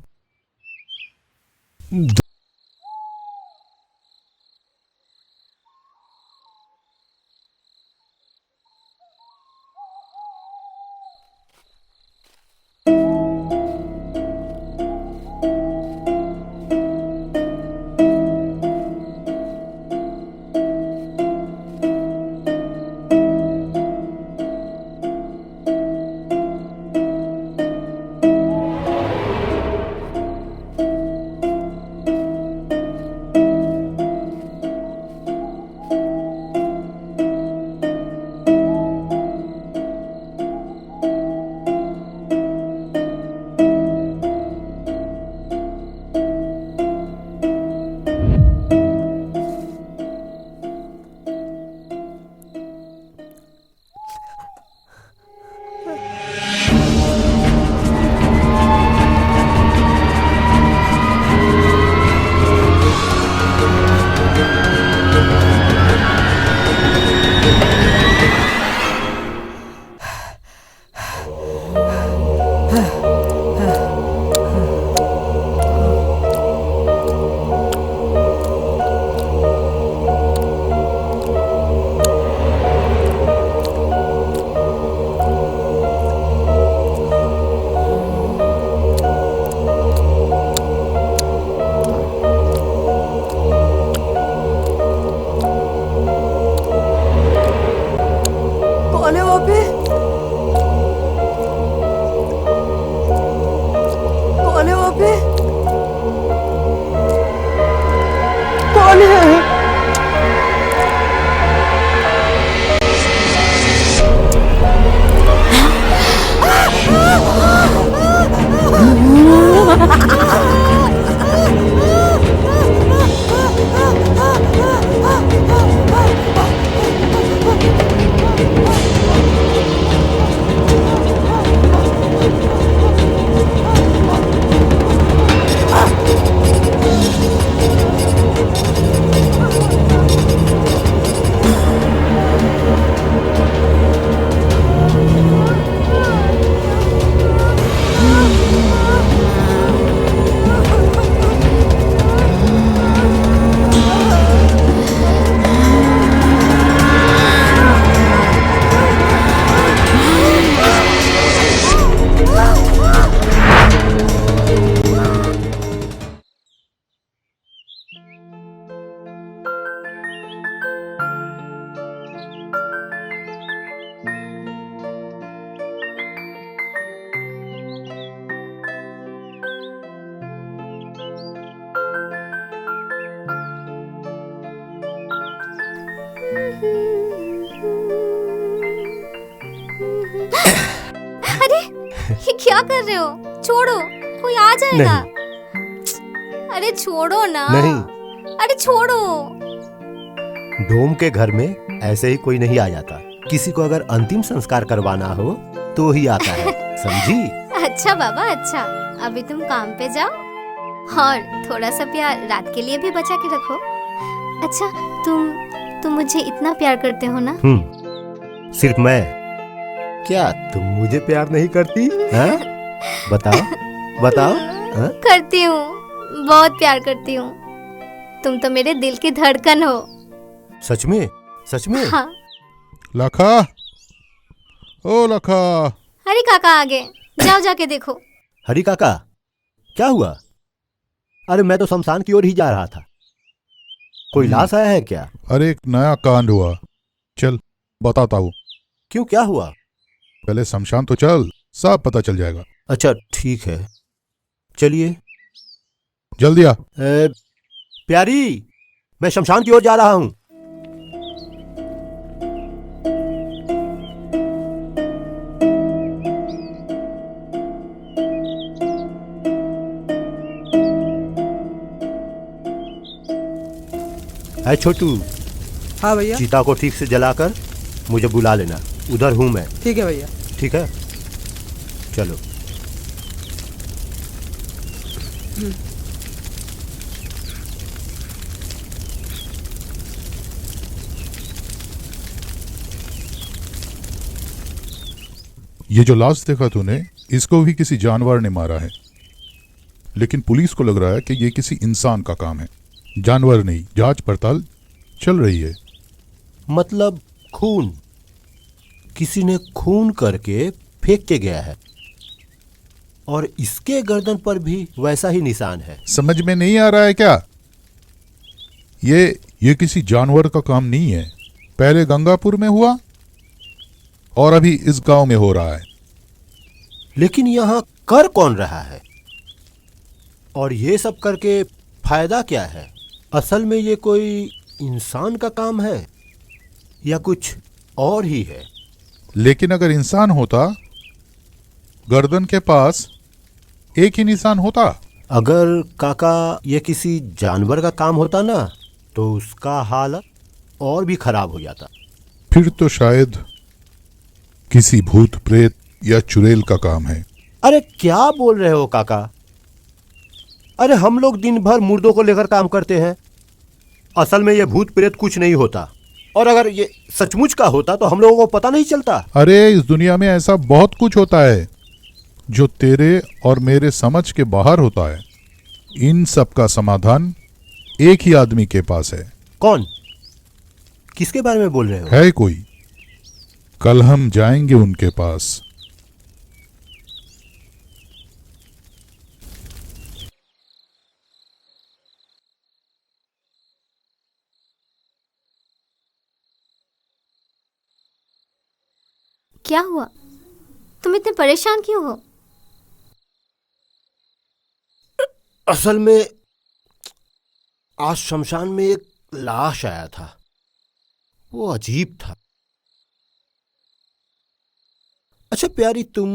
अरे ये क्या कर रहे हो? छोड़ो, कोई आ जाएगा। अरे छोड़ो ना। नहीं। अरे छोड़ो। डोम के घर में ऐसे ही कोई नहीं आ जाता। किसी को अगर अंतिम संस्कार करवाना हो तो ही आता है, समझी? अच्छा बाबा, अच्छा। अभी तुम काम पे जाओ और थोड़ा सा प्यार रात के लिए भी बचा के रखो। अच्छा, तुम मुझे इतना प्यार करते हो ना? सिर्फ मैं? क्या तुम मुझे प्यार नहीं करती? हाँ? बताओ बताओ। हाँ? करती हूँ, बहुत प्यार करती हूँ। तुम तो मेरे दिल की धड़कन हो। सच में? सच में? हाँ। लखा, ओ लखा। हरी काका आ गए, जाओ जाके देखो। हरी काका, क्या हुआ? अरे मैं तो शमशान की ओर ही जा रहा था। कोई लाश आया है क्या? अरे एक नया कांड हुआ, चल बताता हूँ। क्यों, क्या हुआ? पहले शमशान तो चल, सब पता चल जाएगा। अच्छा ठीक है, चलिए। जल्दी आ। प्यारी, मैं शमशान की ओर जा रहा हूं। है छोटू, हाँ भैया। चिता को ठीक से जलाकर मुझे बुला लेना, उधर हूं मैं। ठीक है भैया। ठीक है, चलो। ये जो लाश देखा तूने, इसको भी किसी जानवर ने मारा है, लेकिन पुलिस को लग रहा है कि ये किसी इंसान का काम है, जानवर नहीं। जांच पड़ताल चल रही है। मतलब खून, किसी ने खून करके फेंक के गया है, और इसके गर्दन पर भी वैसा ही निशान है। समझ में नहीं आ रहा है क्या? ये किसी जानवर का काम नहीं है। पहले गंगापुर में हुआ और अभी इस गांव में हो रहा है। लेकिन यहाँ कर कौन रहा है, और ये सब करके फायदा क्या है? असल में ये कोई इंसान का काम है या कुछ और ही है? लेकिन अगर इंसान होता, गर्दन के पास एक ही निशान होता। अगर काका ये किसी जानवर का काम होता ना, तो उसका हालत और भी खराब हो जाता। फिर तो शायद किसी भूत प्रेत या चुड़ैल का काम है। अरे क्या बोल रहे हो काका? अरे हम लोग दिन भर मुर्दों को लेकर काम करते हैं। असल में ये भूत प्रेत कुछ नहीं होता, और अगर ये सचमुच का होता तो हम लोगों को पता नहीं चलता। अरे इस दुनिया में ऐसा बहुत कुछ होता है जो तेरे और मेरे समझ के बाहर होता है। इन सब का समाधान एक ही आदमी के पास है। कौन? किसके बारे में बोल रहे हो? है कोई, कल हम जाएंगे उनके पास। क्या हुआ? तुम इतने परेशान क्यों हो? असल में आज शमशान में एक लाश आया था, वो अजीब था। अच्छा प्यारी, तुम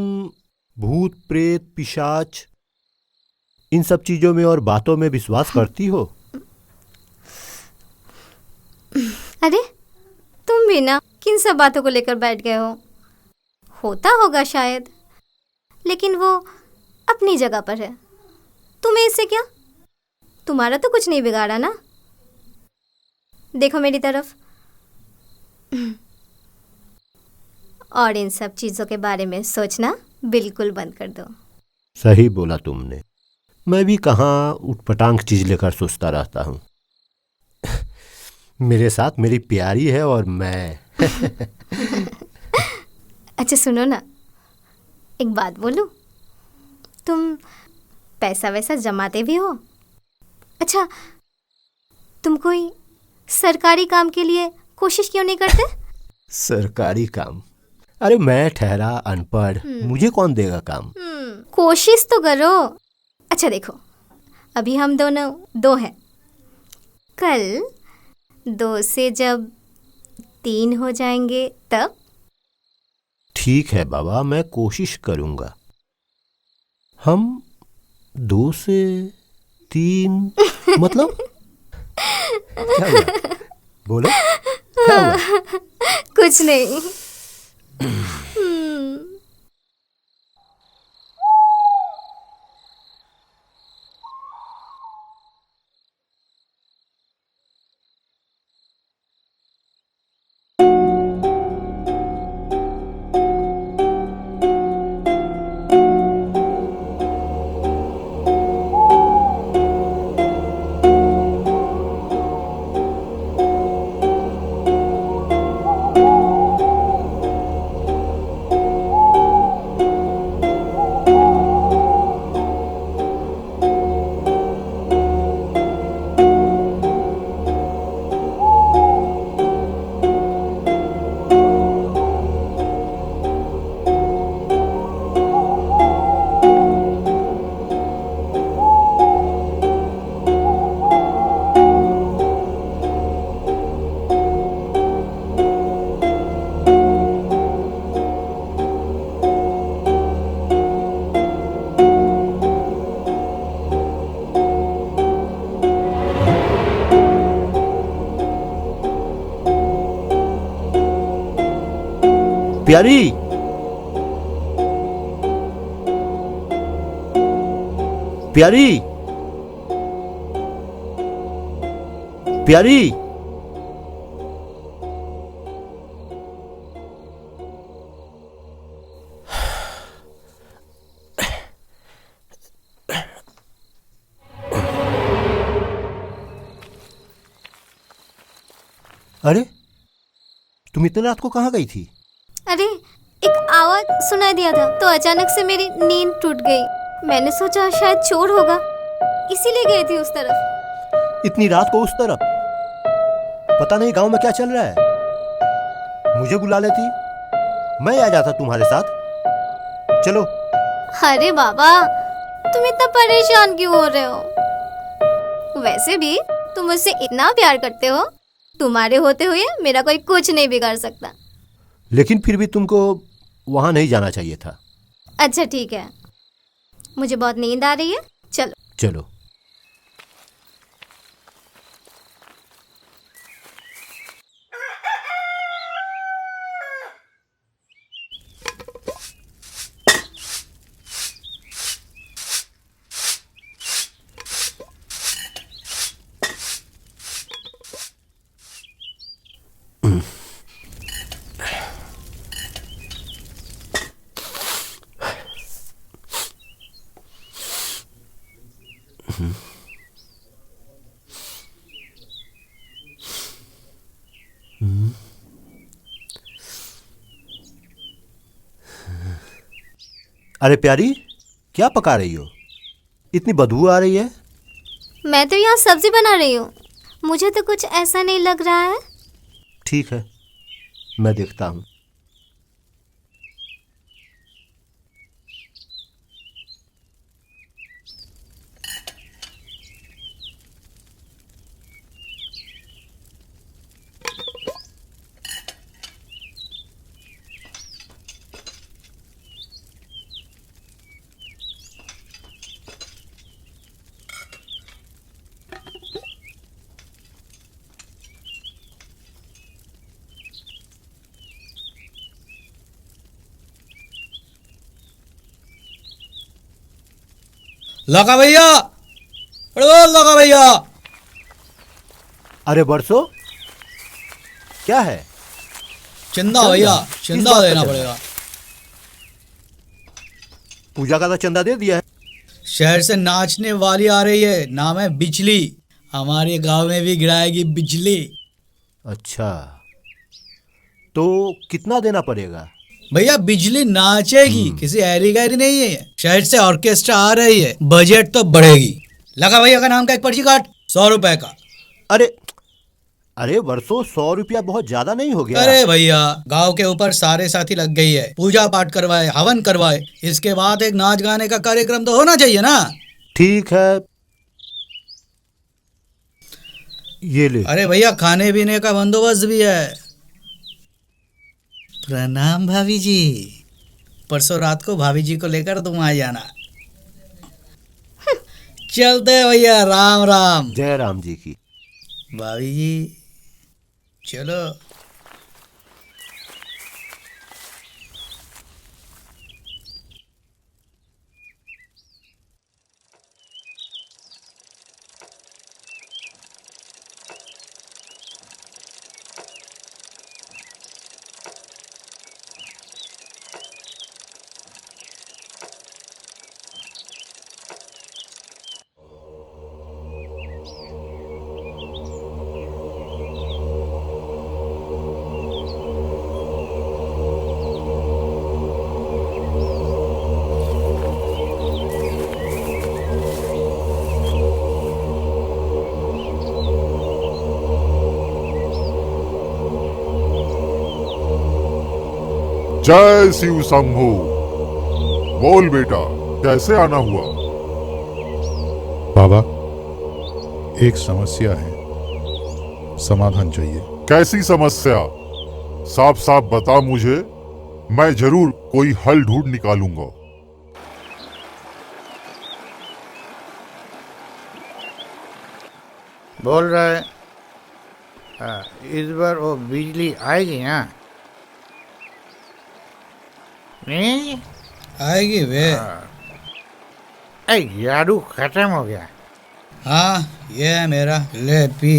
भूत प्रेत पिशाच इन सब चीजों में और बातों में विश्वास करती हो? अरे तुम भी ना किन सब बातों को लेकर बैठ गए हो? होता होगा शायद, लेकिन वो अपनी जगह पर है। तुम्हें इससे क्या? तुम्हारा तो कुछ नहीं बिगाड़ा ना। देखो मेरी तरफ। और इन सब चीजों के बारे में सोचना बिल्कुल बंद कर दो। सही बोला तुमने। मैं भी कहाँ उटपटांग चीज लेकर सोचता रहता हूँ। मेरे साथ मेरी प्यारी है और मैं। अच्छा सुनो ना, एक बात बोलूं? तुम पैसा वैसा जमाते भी हो? अच्छा, तुम कोई सरकारी काम के लिए कोशिश क्यों नहीं करते? सरकारी काम? अरे मैं ठहरा अनपढ़, मुझे कौन देगा काम? कोशिश तो करो। अच्छा देखो, अभी हम दोनों दो हैं, कल 2 से जब 3 हो जाएंगे तब? ठीक है बाबा, मैं कोशिश करूंगा। हम 2 से 3 मतलब क्या हुआ? बोलो क्या हुआ? कुछ नहीं। प्यारी, प्यारी, प्यारी। अरे, तुम इतने रात को कहाँ गई थी? अरे एक आवाज सुनाई दिया था तो अचानक से मेरी नींद टूट गई। मैंने सोचा शायद चोर होगा, इसीलिए गई थी उस तरफ। इतनी रात को उस तरफ? पता नहीं गांव में क्या चल रहा है। मुझे बुला लेती, मैं आ जाता तुम्हारे साथ। चलो। अरे बाबा, तुम इतना परेशान क्यों हो रहे हो? वैसे भी तुम मुझसे इतना प्यार करते हो, तुम्हारे होते हुए मेरा कोई कुछ नहीं बिगाड़ सकता। लेकिन फिर भी तुमको वहां नहीं जाना चाहिए था। अच्छा ठीक है, मुझे बहुत नींद आ रही है, चलो। चलो। अरे प्यारी, क्या पका रही हो? इतनी बदबू आ रही है। मैं तो यहाँ सब्जी बना रही हूँ, मुझे तो कुछ ऐसा नहीं लग रहा है। ठीक है, मैं देखता हूँ। लगा भैया, अरे लगा भैया। अरे बरसो, क्या है? चंदा भैया, चंदा देना पड़ेगा। पूजा का तो चंदा दे दिया है। शहर से नाचने वाली आ रही है, नाम है बिजली। हमारे गांव में भी गिराएगी बिजली। अच्छा, तो कितना देना पड़ेगा? भैया बिजली नाचेगी, किसी ऐरी गैरी नहीं है। शहर से ऑर्केस्ट्रा आ रही है, बजट तो बढ़ेगी। लगा भैया का नाम का एक पर्ची काट, 100 रुपए का। अरे अरे वर्षों 100 रुपया बहुत ज्यादा नहीं हो गया? अरे भैया, गांव के ऊपर सारे साथी लग गई है, पूजा पाठ करवाए, हवन करवाए, इसके बाद एक नाच गाने का कार्यक्रम तो होना चाहिए ना। ठीक है, ये ले। अरे भैया, खाने पीने का बंदोबस्त भी है। प्रणाम भाभी जी, परसों रात को भाभी जी को लेकर तुम आ जाना। चलते हैं भैया, राम राम। जय राम जी की। भाभी जी चलो। जय शिव शंभू। बोल बेटा, कैसे आना हुआ? बाबा, एक समस्या है, समाधान चाहिए। कैसी समस्या? साफ साफ बता मुझे, मैं जरूर कोई हल ढूंढ निकालूंगा। बोल रहे इस बार वो बिजली आएगी ना? नहीं आएगी वे। यारू खत्म हो गया। हाँ ये है मेरा, ले पी।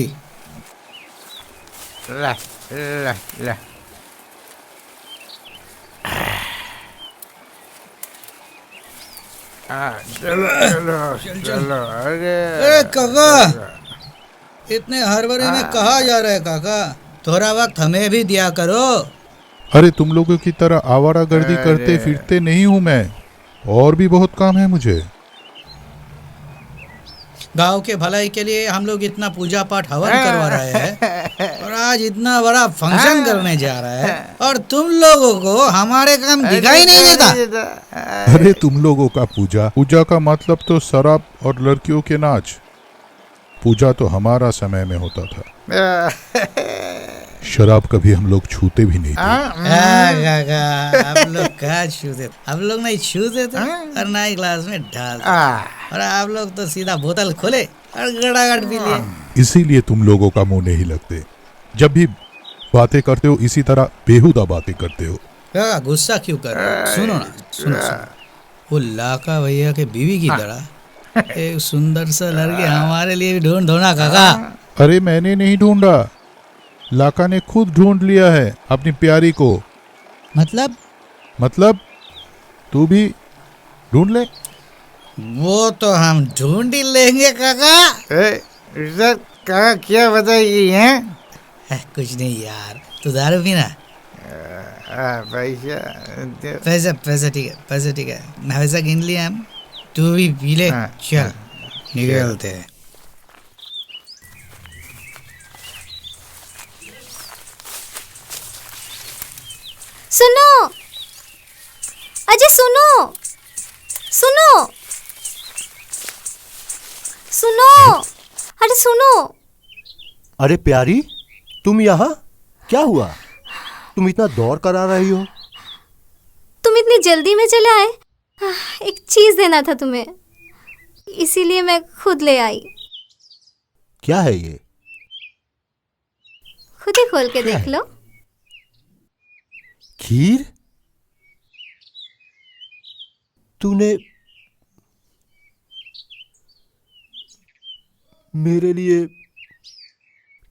ला ला ला। चलो चलो चलो। ए काका, इतने हड़बड़ी में कहाँ जा रहे काका? थोड़ा वक्त हमें भी दिया करो। अरे तुम लोगों की तरह आवारागर्दी करते फिरते नहीं हूँ मैं, और भी बहुत काम है मुझे। गांव के भलाई के लिए हम लोग इतना पूजा पाठ हवन करवा रहे हैं और आज इतना बड़ा फंक्शन करने जा रहा है और तुम लोगों को हमारे काम दिखाई नहीं देता। अरे तुम लोगों का पूजा का मतलब तो शराब और लड़कियों के नाच। पूजा तो हमारा समय में होता था। शराब कभी हम लोग छूते भी नहीं थे। आप लोग कहाँ छूते? हम लोग नहीं छूते थे और ना ही ग्लास में डालते, और आप लोग तो सीधा बोतल खोले और गड़ागड़ पी लिए। इसीलिए तुम लोगों का मुंह नहीं लगते। जब भी बातें करते हो इसी तरह बेहुदा बातें करते हो। क्या गुस्सा क्यों कर रहे हो? सुनो ना, सुनो सुनो। वो लाका भैया के बीवी की तरह एक सुंदर सा लड़की हमारे लिए भी ढूंढ दो ना काका। अरे मैंने नहीं ढूंढा, लाका ने खुद ढूंढ लिया है अपनी प्यारी को। मतलब तू भी ढूंढ ले। वो तो हम ढूंढ ही लेंगे काका। काका क्या बताइए हैं? कुछ नहीं यार, तू दारू पीना। पैसा पैसा ठीक है, पैसा ठीक है, पैसा गिन लिया हम, तू भी पी ले। चल निकलते हैं। सुनो अजय, सुनो सुनो सुनो, अरे सुनो। अरे प्यारी, तुम यहाँ? क्या हुआ? तुम इतना दौड़ कर आ रही हो? तुम इतनी जल्दी में चले आए? एक चीज देना था तुम्हें, इसीलिए मैं खुद ले आई। क्या है ये? खुद ही खोल के देख लो। खीर? तूने मेरे लिए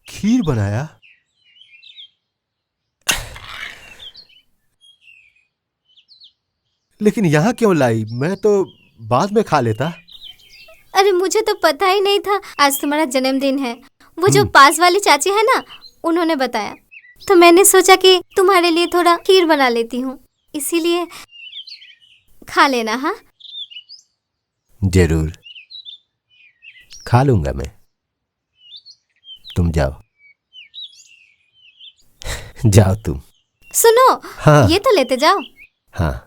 खीर बनाया? लेकिन यहाँ क्यों लाई? मैं तो बाद में खा लेता। अरे मुझे तो पता ही नहीं था आज तुम्हारा जन्मदिन है। वो जो पास वाली चाची है ना, उन्होंने बताया, तो मैंने सोचा कि तुम्हारे लिए थोड़ा खीर बना लेती हूँ, इसीलिए खा लेना। हाँ जरूर खा लूंगा मैं। तुम जाओ जाओ तुम। सुनो, हाँ। ये तो लेते जाओ। हाँ।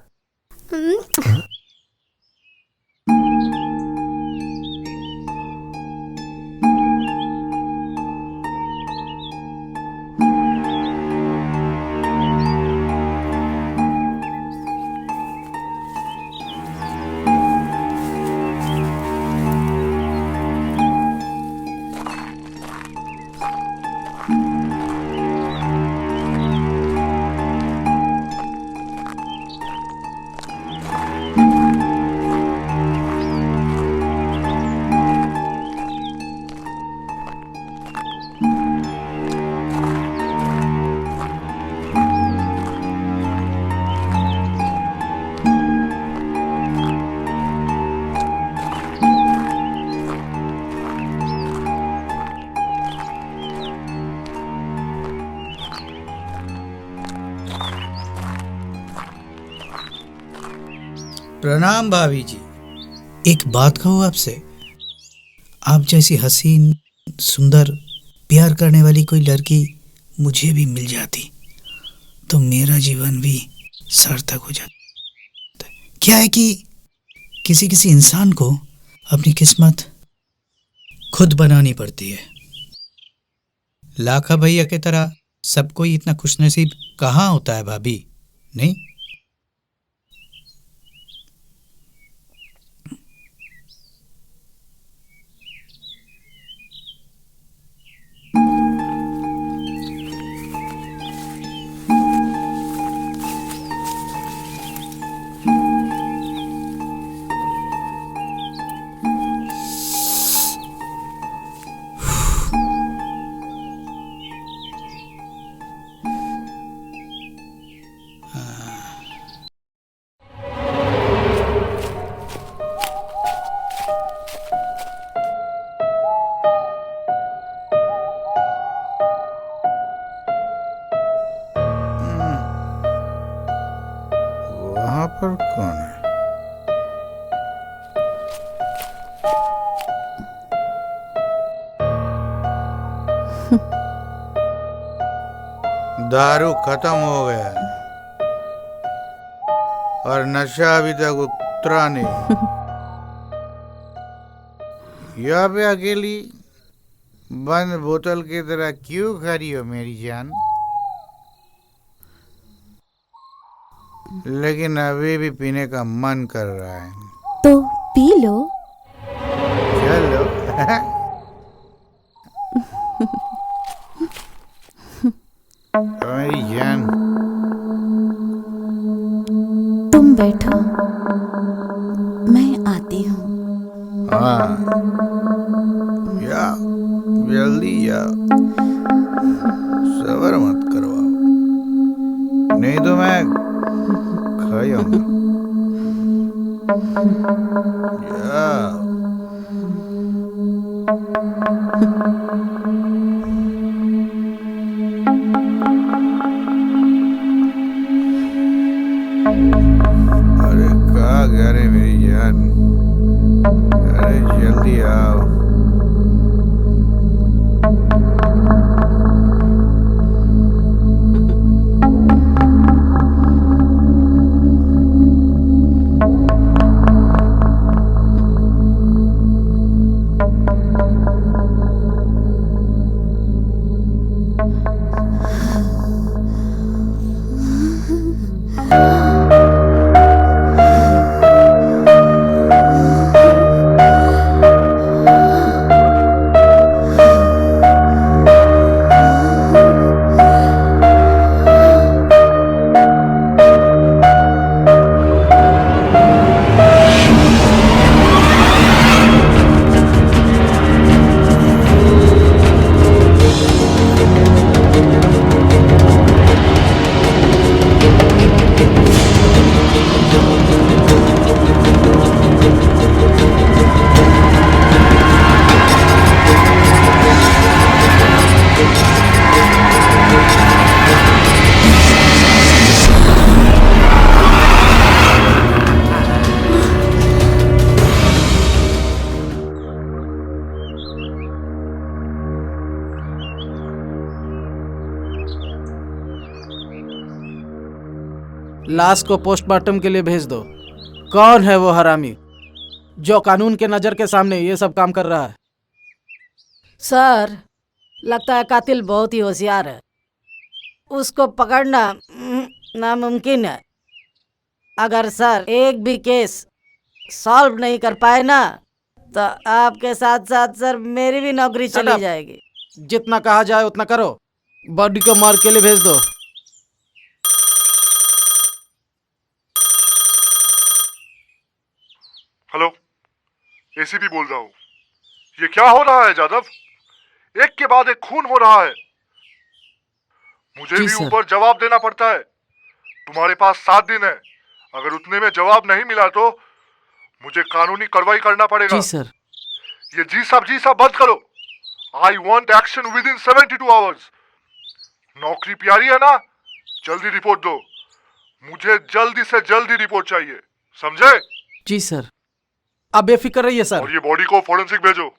प्रणाम भाभी जी। एक बात कहूँ आपसे, आप जैसी हसीन, सुंदर, प्यार करने वाली कोई लड़की मुझे भी मिल जाती तो मेरा जीवन भी सार्थक हो जाता। क्या है कि किसी किसी इंसान को अपनी किस्मत खुद बनानी पड़ती है। लाखा भैया की तरह सब कोई इतना खुशनसीब कहाँ होता है भाभी, नहीं? वहां पर कौन है? दारू खत्म हो गया है और नशा अभी तक उतरा नहीं। यहाँ पे अकेली बंद बोतल की तरह क्यों खड़ी हो मेरी जान? लेकिन अभी भी पीने का मन कर रहा है। तो पी लो। चलो। मेरी जान, तुम बैठो, मैं आती हूँ। हाँ, या जल्दी या, सबर मत करवाओ, नहीं तो मैं खा जाऊंगा। या अरे कहाँ गया रे मेरी जान? अरे जल्दी आओ। लाश को पोस्टमार्टम के लिए भेज दो। कौन है वो हरामी जो कानून के नजर के सामने ये सब काम कर रहा है? सर, लगता है कातिल बहुत ही होशियार है। उसको पकड़ना नामुमकिन है। अगर सर एक भी केस सॉल्व नहीं कर पाए ना, तो आपके साथ साथ सर मेरी भी नौकरी चली जाएगी। जितना कहा जाए उतना करो। बॉडी को मार के लिए भेज दो। हेलो, एसीपी बोल रहा हूँ। ये क्या हो रहा है जादव? एक के बाद एक खून हो रहा है। मुझे भी ऊपर जवाब देना पड़ता है। तुम्हारे पास 7 दिन है। अगर उतने में जवाब नहीं मिला तो मुझे कानूनी कार्रवाई करना पड़ेगा। जी सर। ये जी साहब बंद करो। I want action with in 72 hours. नौकरी प्यारी है ना? जल्दी रिपोर्ट दो। मुझे जल्दी से जल्दी रिपोर्ट चाहिए, समझे? जी सर। अब बेफिक्र रहिए सर। और ये बॉडी को फोरेंसिक भेजो।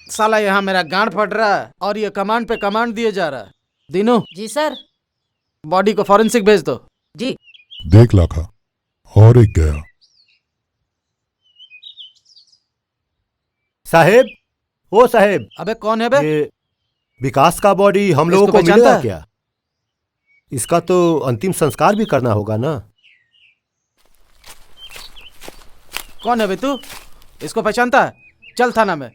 साला यहाँ मेरा गांड फट रहा है और ये कमांड पे कमांड दिए जा रहा है। दीनू। जी सर। बॉडी को फॉरेंसिक भेज दो। जी। देख लाखा, और एक गया। साहेब, ओ साहेब। अबे कौन है बे? ये विकास का बॉडी हम लोगों को मिलेगा क्या? इसका तो अंतिम संस्कार भी करना होगा ना। कौन है बे तू? इसको पहचानता है? चल थाना में,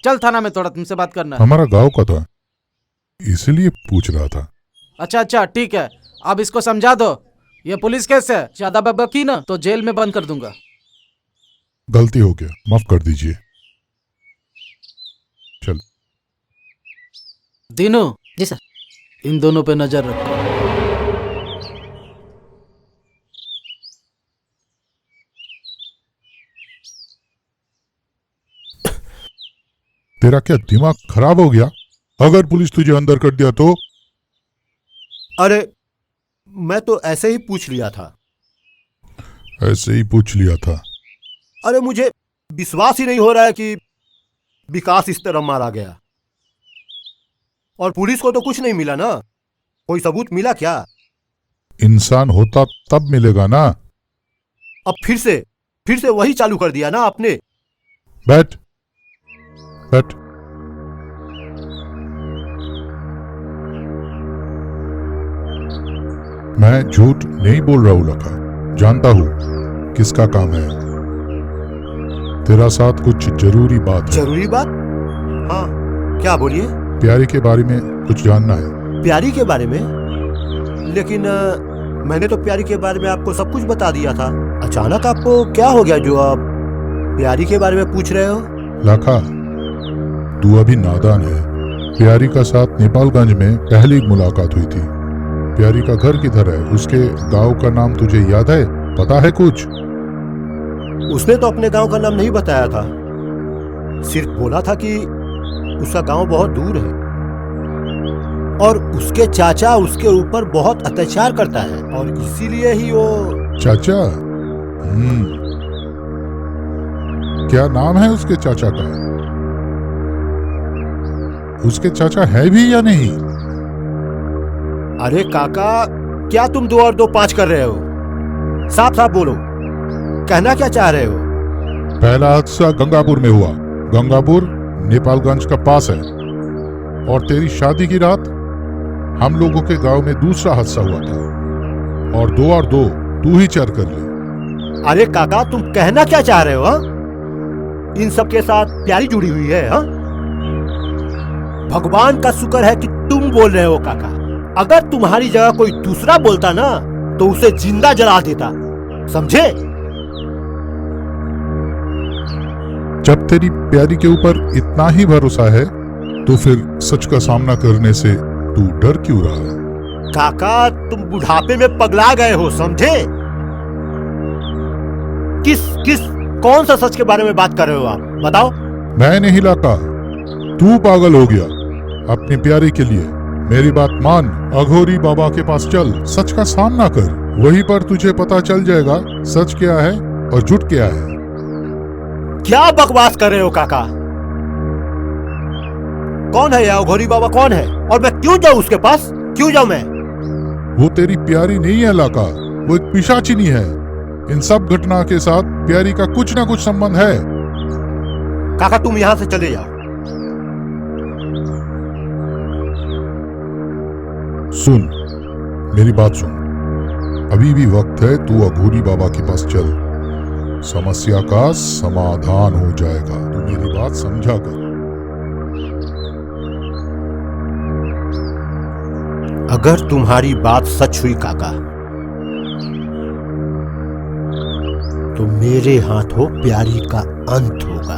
चल थाना में, थोड़ा तुमसे बात करना है। हमारा गांव का था, इसलिए पूछ रहा था। अच्छा ठीक है। अब इसको समझा दो, ये पुलिस केस है। ज्यादा बकबकी ना तो जेल में बंद कर दूंगा। गलती हो गया, माफ कर दीजिए। चल। दीनू। जी सर। इन दोनों पे नजर रखो। तेरा क्या दिमाग खराब हो गया? अगर पुलिस तुझे अंदर कर दिया तो? अरे मैं तो ऐसे ही पूछ लिया था। ऐसे ही पूछ लिया था। अरे मुझे विश्वास ही नहीं हो रहा है कि विकास इस तरह मारा गया। और पुलिस को तो कुछ नहीं मिला ना, कोई सबूत मिला क्या? इंसान होता तब मिलेगा ना। अब फिर से वही चालू कर दिया ना आपने। बैठ बैठ। मैं झूठ नहीं बोल रहा हूं लखा, जानता हूं किसका काम है। तेरा साथ कुछ जरूरी बात है। जरूरी बात? हाँ, क्या बोलिए। प्यारी के बारे में कुछ जानना है। प्यारी के बारे में? लेकिन मैंने तो प्यारी के बारे में आपको सब कुछ बता दिया था। अचानक आपको क्या हो गया जो आप प्यारी के बारे में पूछ रहे हो? लाखा, तू अभी नादान है। प्यारी का साथ नेपालगंज में पहली मुलाकात हुई थी। प्यारी का घर किधर है? उसके गांव का नाम तुझे याद है? पता है कुछ? उसने तो अपने गांव का नाम नहीं बताया था, सिर्फ बोला था कि उसका गांव बहुत दूर है और उसके चाचा उसके ऊपर बहुत अत्याचार करता है और इसीलिए ही वो। चाचा? क्या नाम है उसके चाचा का? उसके चाचा है भी या नहीं? अरे काका, क्या तुम 2 और 2 5 कर रहे हो? साफ साफ बोलो, कहना क्या चाह रहे हो? पहला हादसा गंगापुर में हुआ। गंगापुर नेपालगंज का पास है। और तेरी शादी की रात हम लोगों के गांव में दूसरा हादसा हुआ था। और 2 और 2 तू ही चेक कर ले। अरे काका, तुम कहना क्या चाह रहे हो? हा? इन सब के साथ प्यारी जुड़ी हुई है? हा? भगवान का शुक्र है कि तुम बोल रहे हो काका। अगर तुम्हारी जगह कोई दूसरा बोलता ना तो उसे जिंदा जला देता, समझे? जब तेरी प्यारी के ऊपर इतना ही भरोसा है तो फिर सच का सामना करने से तू डर क्यों रहा है? काका, तुम बुढ़ापे में पगला गए हो, समझे? किस कौन सा सच के बारे में बात कर रहे हो आप? बताओ। मैं नहीं लाका, तू पागल हो गया अपनी प्यारी के लिए। मेरी बात मान, अघोरी बाबा के पास चल, सच का सामना कर। वहीं पर तुझे पता चल जाएगा सच क्या है और झूठ क्या है। क्या बकवास कर रहे हो काका? कौन है यह अघोरी बाबा? कौन है और मैं क्यों जाऊं उसके पास? क्यों जाऊं मैं? वो तेरी प्यारी नहीं है लाका, वो एक पिशाचिनी है। इन सब घटना के साथ प्यारी का कुछ ना कुछ संबंध है। काका, तुम यहां से चले जाओ। सुन, मेरी बात सुन, अभी भी वक्त है। तू अघोरी बाबा के पास चल, समस्या का समाधान हो जाएगा। तू मेरी बात समझा कर। अगर तुम्हारी बात सच हुई काका, तो मेरे हाथों प्यारी का अंत होगा।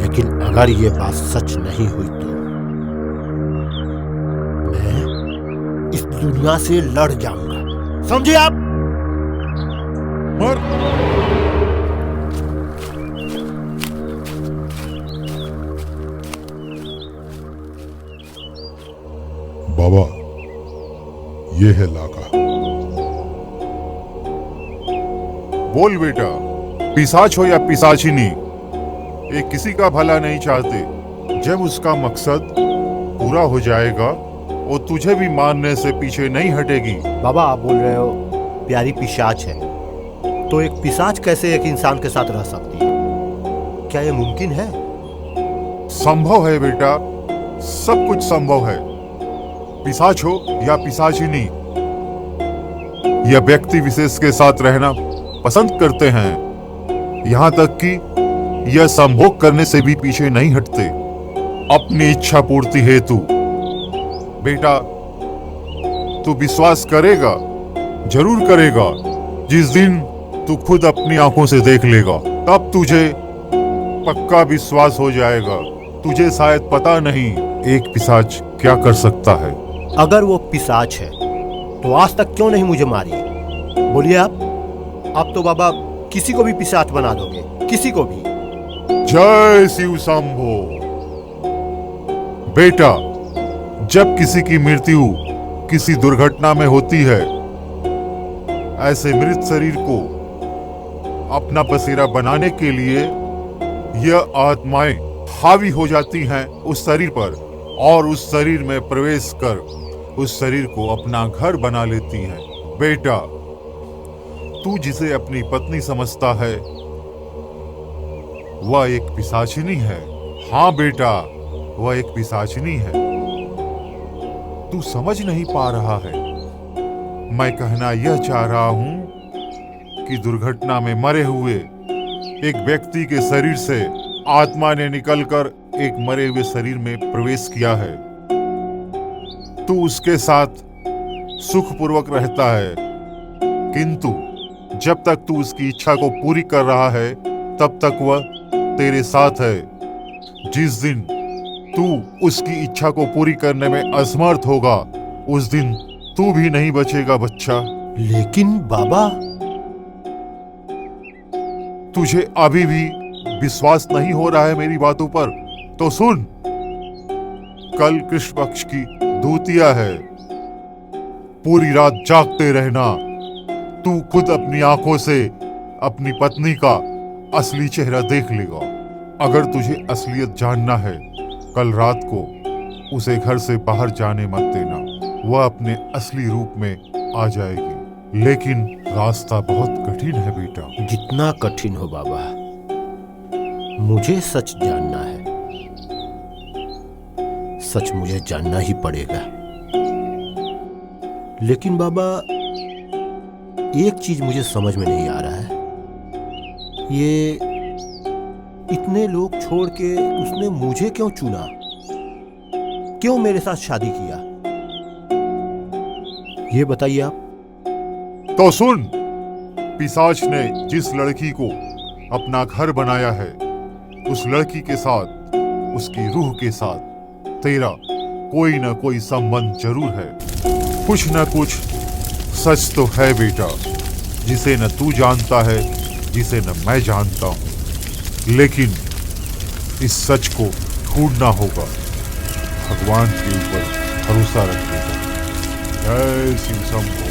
लेकिन अगर ये बात सच नहीं हुई तो मैं इस दुनिया से लड़ जाऊंगा, समझे आप? मर। बाबा, ये है लाका। बोल बेटा, पिशाच हो या पिशाचिनी, ये किसी का भला नहीं चाहते। जब उसका मकसद पूरा हो जाएगा वो तुझे भी मारने से पीछे नहीं हटेगी। बाबा, आप बोल रहे हो प्यारी पिशाच है, तो एक पिशाच कैसे एक इंसान के साथ रह सकती है? क्या ये मुमकिन है? संभव है बेटा, सब कुछ संभव है। पिशाच हो या पिशाचिनी, यह व्यक्ति विशेष के साथ रहना पसंद करते हैं। यहाँ तक कि यह संभोग करने से भी पीछे नहीं हटते अपनी इच्छा पूर्ति हेतु। बेटा, तू विश्वास करेगा, जरूर करेगा। जिस दिन तू खुद अपनी आंखों से देख लेगा तब तुझे पक्का विश्वास हो जाएगा। तुझे शायद पता नहीं एक पिशाच क्या कर सकता है। अगर वो पिशाच है तो आज तक क्यों नहीं मुझे मारी? बोलिए आप तो बाबा किसी को भी पिशाच बना दोगे, किसी को भी। जय शिव शंभो। बेटा, जब किसी की मृत्यु किसी दुर्घटना में होती है ऐसे मृत शरीर को अपना बसेरा बनाने के लिए यह आत्माएं हावी हो जाती हैं उस शरीर पर और उस शरीर में प्रवेश कर उस शरीर को अपना घर बना लेती हैं। बेटा, तू जिसे अपनी पत्नी समझता है वह एक पिशाचिनी है। हाँ बेटा, वह एक पिशाचिनी है। तू समझ नहीं पा रहा है। मैं कहना यह चाह रहा हूं कि दुर्घटना में मरे हुए एक व्यक्ति के शरीर से आत्मा ने निकलकर एक मरे हुए शरीर में प्रवेश किया है। तू उसके साथ सुखपूर्वक रहता है, किंतु जब तक तू उसकी इच्छा को पूरी कर रहा है तब तक वह तेरे साथ है। जिस दिन तू उसकी इच्छा को पूरी करने में असमर्थ होगा उस दिन तू भी नहीं बचेगा बच्चा। लेकिन बाबा, तुझे अभी भी विश्वास नहीं हो रहा है मेरी बातों पर? तो सुन, कल कृष्ण पक्ष की द्वितीया है। पूरी रात जागते रहना। तू खुद अपनी आंखों से अपनी पत्नी का असली चेहरा देख लेगा। अगर तुझे असलियत जानना है, कल रात को उसे घर से बाहर जाने मत देना। वह अपने असली रूप में आ जाएगी, लेकिन रास्ता बहुत कठिन है बेटा। जितना कठिन हो बाबा, मुझे सच जानना है। सच मुझे जानना ही पड़ेगा। लेकिन बाबा, एक चीज मुझे समझ में नहीं आ रहा है। ये इतने लोग छोड़ के उसने मुझे क्यों चुना? क्यों मेरे साथ शादी किया? ये बताइए आप। तो सुन, पिशाच ने जिस लड़की को अपना घर बनाया है उस लड़की के साथ, उसकी रूह के साथ तेरा कोई ना कोई संबंध जरूर है। कुछ ना कुछ सच तो है बेटा, जिसे न तू जानता है, जिसे न मैं जानता हूं। लेकिन इस सच को ढूंढना होगा। भगवान के ऊपर भरोसा रखिएगा। जय शिव शंभो।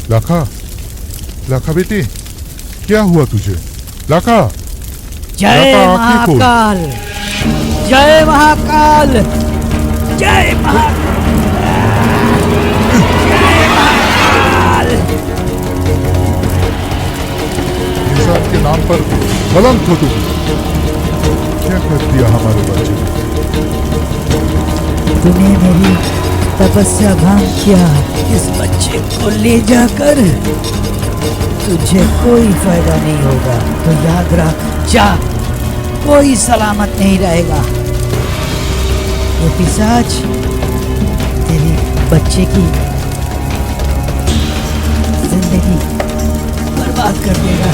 लाखा, लाखा बेटी, क्या हुआ तुझे? लाखा, जय लाखा, आंखें खोल। महाकाल, जय महाकाल, जय महाकाल, जय महाकाल। इंसान के नाम पर कलंक हो तुम। क्या कर दिया हमारे बच्चे ने? तूने मेरी तपस्या भंग किया। इस बच्चे को ले जाकर तुझे कोई फायदा नहीं होगा, तो याद रख, जा, कोई सलामत नहीं रहेगा। ये पिशाच तेरी बच्चे की जिंदगी बर्बाद कर देगा।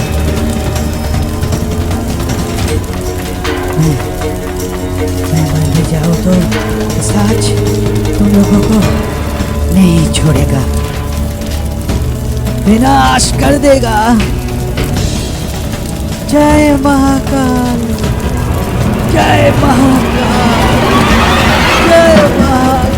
मैं मरने जाऊँ तो पिशाच तुम लोगों को नहीं छोड़ेगा, विनाश कर देगा। जय महाकाल, जय महाकाल, जय महाकाल।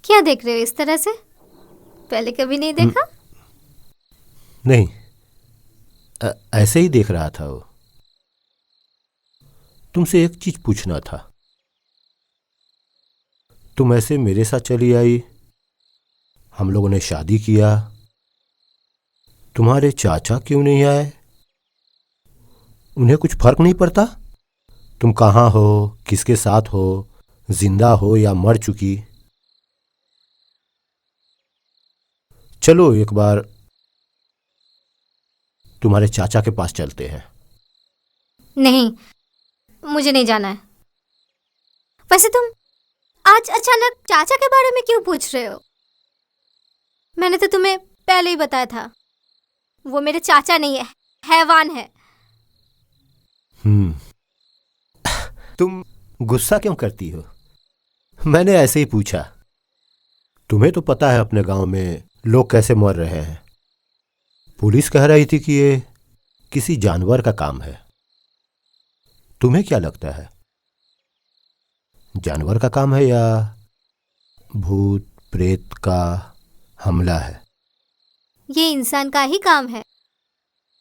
क्या देख रहे हो इस तरह से? पहले कभी नहीं देखा? नहीं, ऐसे ही देख रहा था वो। तुमसे एक चीज पूछना था। तुम ऐसे मेरे साथ चली आई, हम लोगों ने शादी किया, तुम्हारे चाचा क्यों नहीं आए? उन्हें कुछ फर्क नहीं पड़ता तुम कहाँ हो, किसके साथ हो, जिंदा हो या मर चुकी? चलो एक बार तुम्हारे चाचा के पास चलते हैं। नहीं, मुझे नहीं जाना है। वैसे तुम आज अचानक चाचा के बारे में क्यों पूछ रहे हो? मैंने तो तुम्हें पहले ही बताया था, वो मेरे चाचा नहीं है, हैवान है। तुम गुस्सा क्यों करती हो? मैंने ऐसे ही पूछा। तुम्हें तो पता है अपने गांव में लोग कैसे मर रहे हैं। पुलिस कह रही थी कि ये किसी जानवर का काम है। तुम्हें क्या लगता है, जानवर का काम है या भूत प्रेत का हमला है? ये इंसान का ही काम है,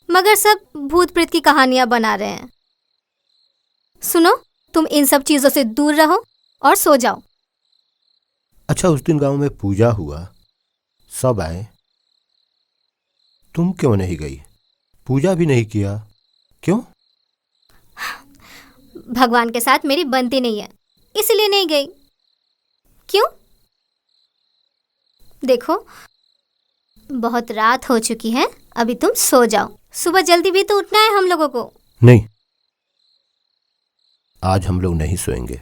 मगर सब भूत प्रेत की कहानियां बना रहे हैं। सुनो, तुम इन सब चीजों से दूर रहो और सो जाओ। अच्छा, उस दिन गांव में पूजा हुआ, सब आए, तुम क्यों नहीं गई? पूजा भी नहीं किया, क्यों? भगवान के साथ मेरी बनती नहीं है, इसलिए नहीं गई। क्यों? देखो, बहुत रात हो चुकी है, अभी तुम सो जाओ। सुबह जल्दी भी तो उठना है हम लोगों को। नहीं, आज हम लोग नहीं सोएंगे।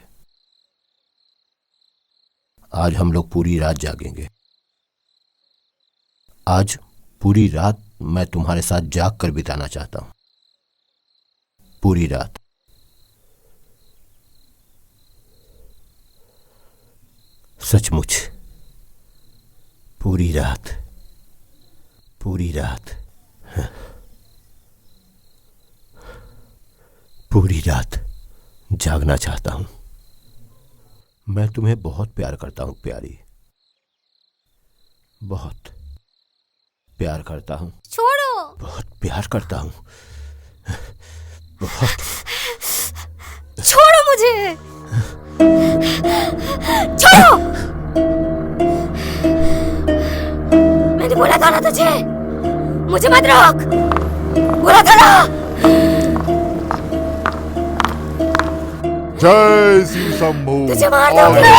आज हम लोग पूरी रात जागेंगे। आज पूरी रात मैं तुम्हारे साथ जाग कर बिताना चाहता हूं, पूरी रात। सचमुच पूरी रात, पूरी रात, पूरी रात जागना चाहता हूं। मैं तुम्हें बहुत प्यार करता हूं प्यारी, बहुत प्यार करता हूं। छोड़ो। बहुत प्यार करता हूं, बहुत। मुझे, छोड़ो। मैंने बोला था ना तुझे, मुझे मत रोक, बोला था ना। जय श्री शंभू। तुझे मार दूंगी।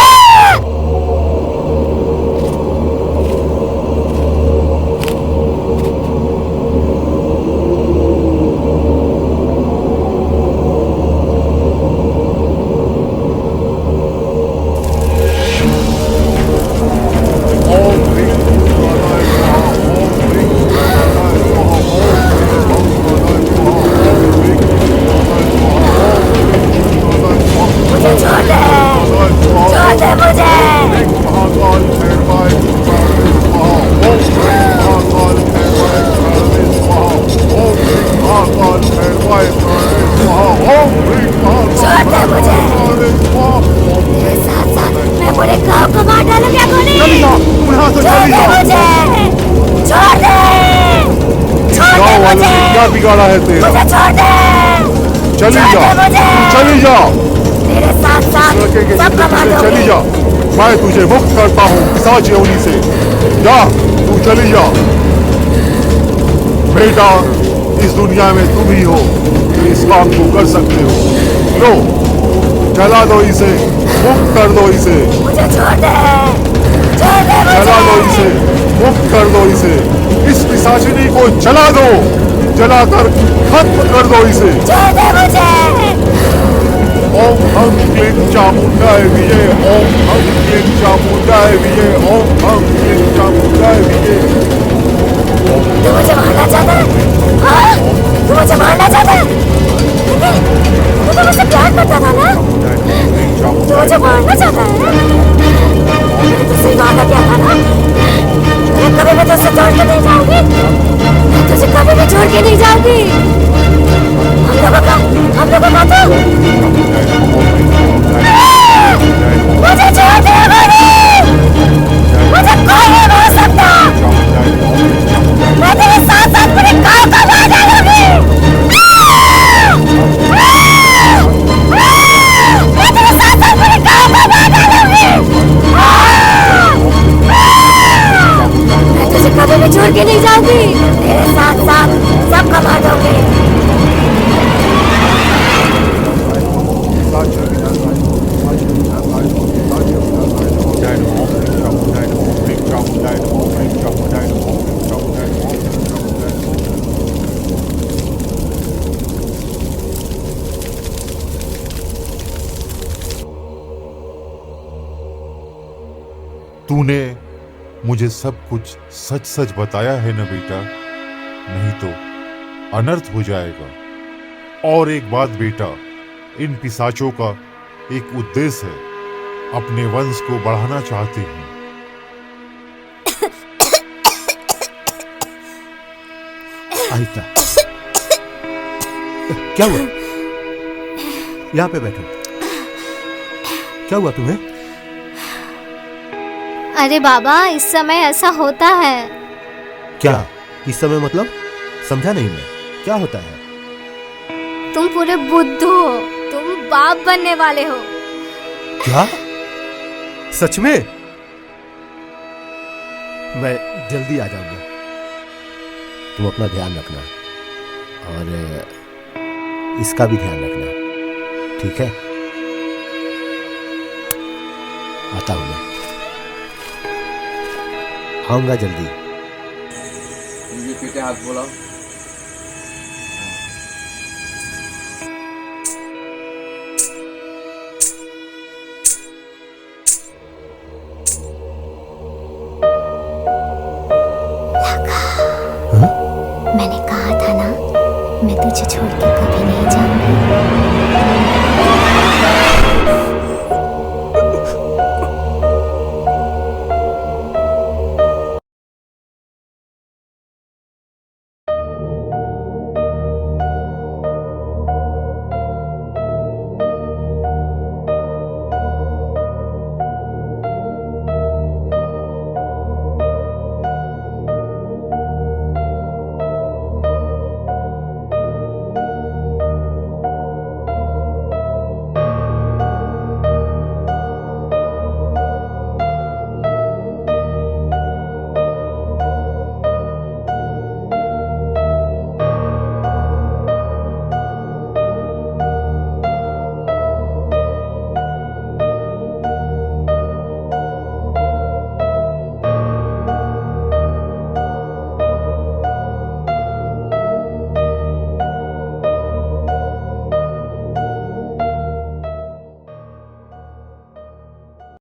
क्या बिगाड़ा है तेरा? चली जा, चली जा, मेरे साथ साथ सब कमा दोगे। चली जा, मैं तुझे मुक्त करता हूँ पिशाच योनि से। जा, तू चली जा। बेटा, इस दुनिया में तुम ही हो जो इस काम को कर सकते हो। लो, चला दो इसे, मुक्त कर दो इसे। मुझे छोड़ दे, छोड़ दे मुझे। चला दो इसे, मुक्त कर दो इसे। इस पिशाचिनी को जला दो, जलाकर खत्म कर दो इसे। छोड़ दे मुझे। ओम हम क्लीं चामुंडाय विजय, ओम हम क्लीं चामुंडाय विजय, ओम हम क्लीं चामुंडाय विजय। तू मुझे मारना चाहता है? हाँ? तू मुझे मारना चाहता है? तू तो मुझसे प्यार करता था ना? तू मुझे मारना चाहता है? मैंने तुझसे वादा किया था ना? मैं कभी भी तुझसे छोड़ के नहीं जाऊंगी। मैं तुझे कभी भी छोड़ के नहीं जाऊंगी। हम लोगों का तो मुझे छोड़ दे गोली। मुझे कोई नहीं मार सकता। मैं तेरे साथ साथ पूरे गांव को मार डालूंगी। मैं तेरे साथ साथ पूरे गांव को मार डालूंगी। मैं तुझे कभी भी छोड़ के नहीं जाऊंगी। तेरे साथ साथ सबका मार दूंगी। तूने मुझे सब कुछ सच सच बताया है ना बेटा, नहीं तो अनर्थ हो जाएगा। और एक बात बेटा, इन पिशाचों का एक उद्देश्य है, अपने वंश को बढ़ाना चाहते हैं। आहिता, क्या हुआ? यहाँ पे बैठो। क्या हुआ तुम्हें? अरे बाबा, इस समय ऐसा होता है। क्या इस समय मतलब? समझा नहीं मैं, क्या होता है? तुम पूरे बुद्धू हो, तुम बाप बनने वाले हो। क्या? सच में? मैं जल्दी आ जाऊंगा। तुम अपना ध्यान रखना और इसका भी ध्यान रखना, ठीक है? आता हूं मैं, आऊंगा जल्दी। मुझे पीछे हाथ बोलाओ। मैंने कहा था ना, मैं तुझे छोड़ के कभी नहीं जाऊंगी।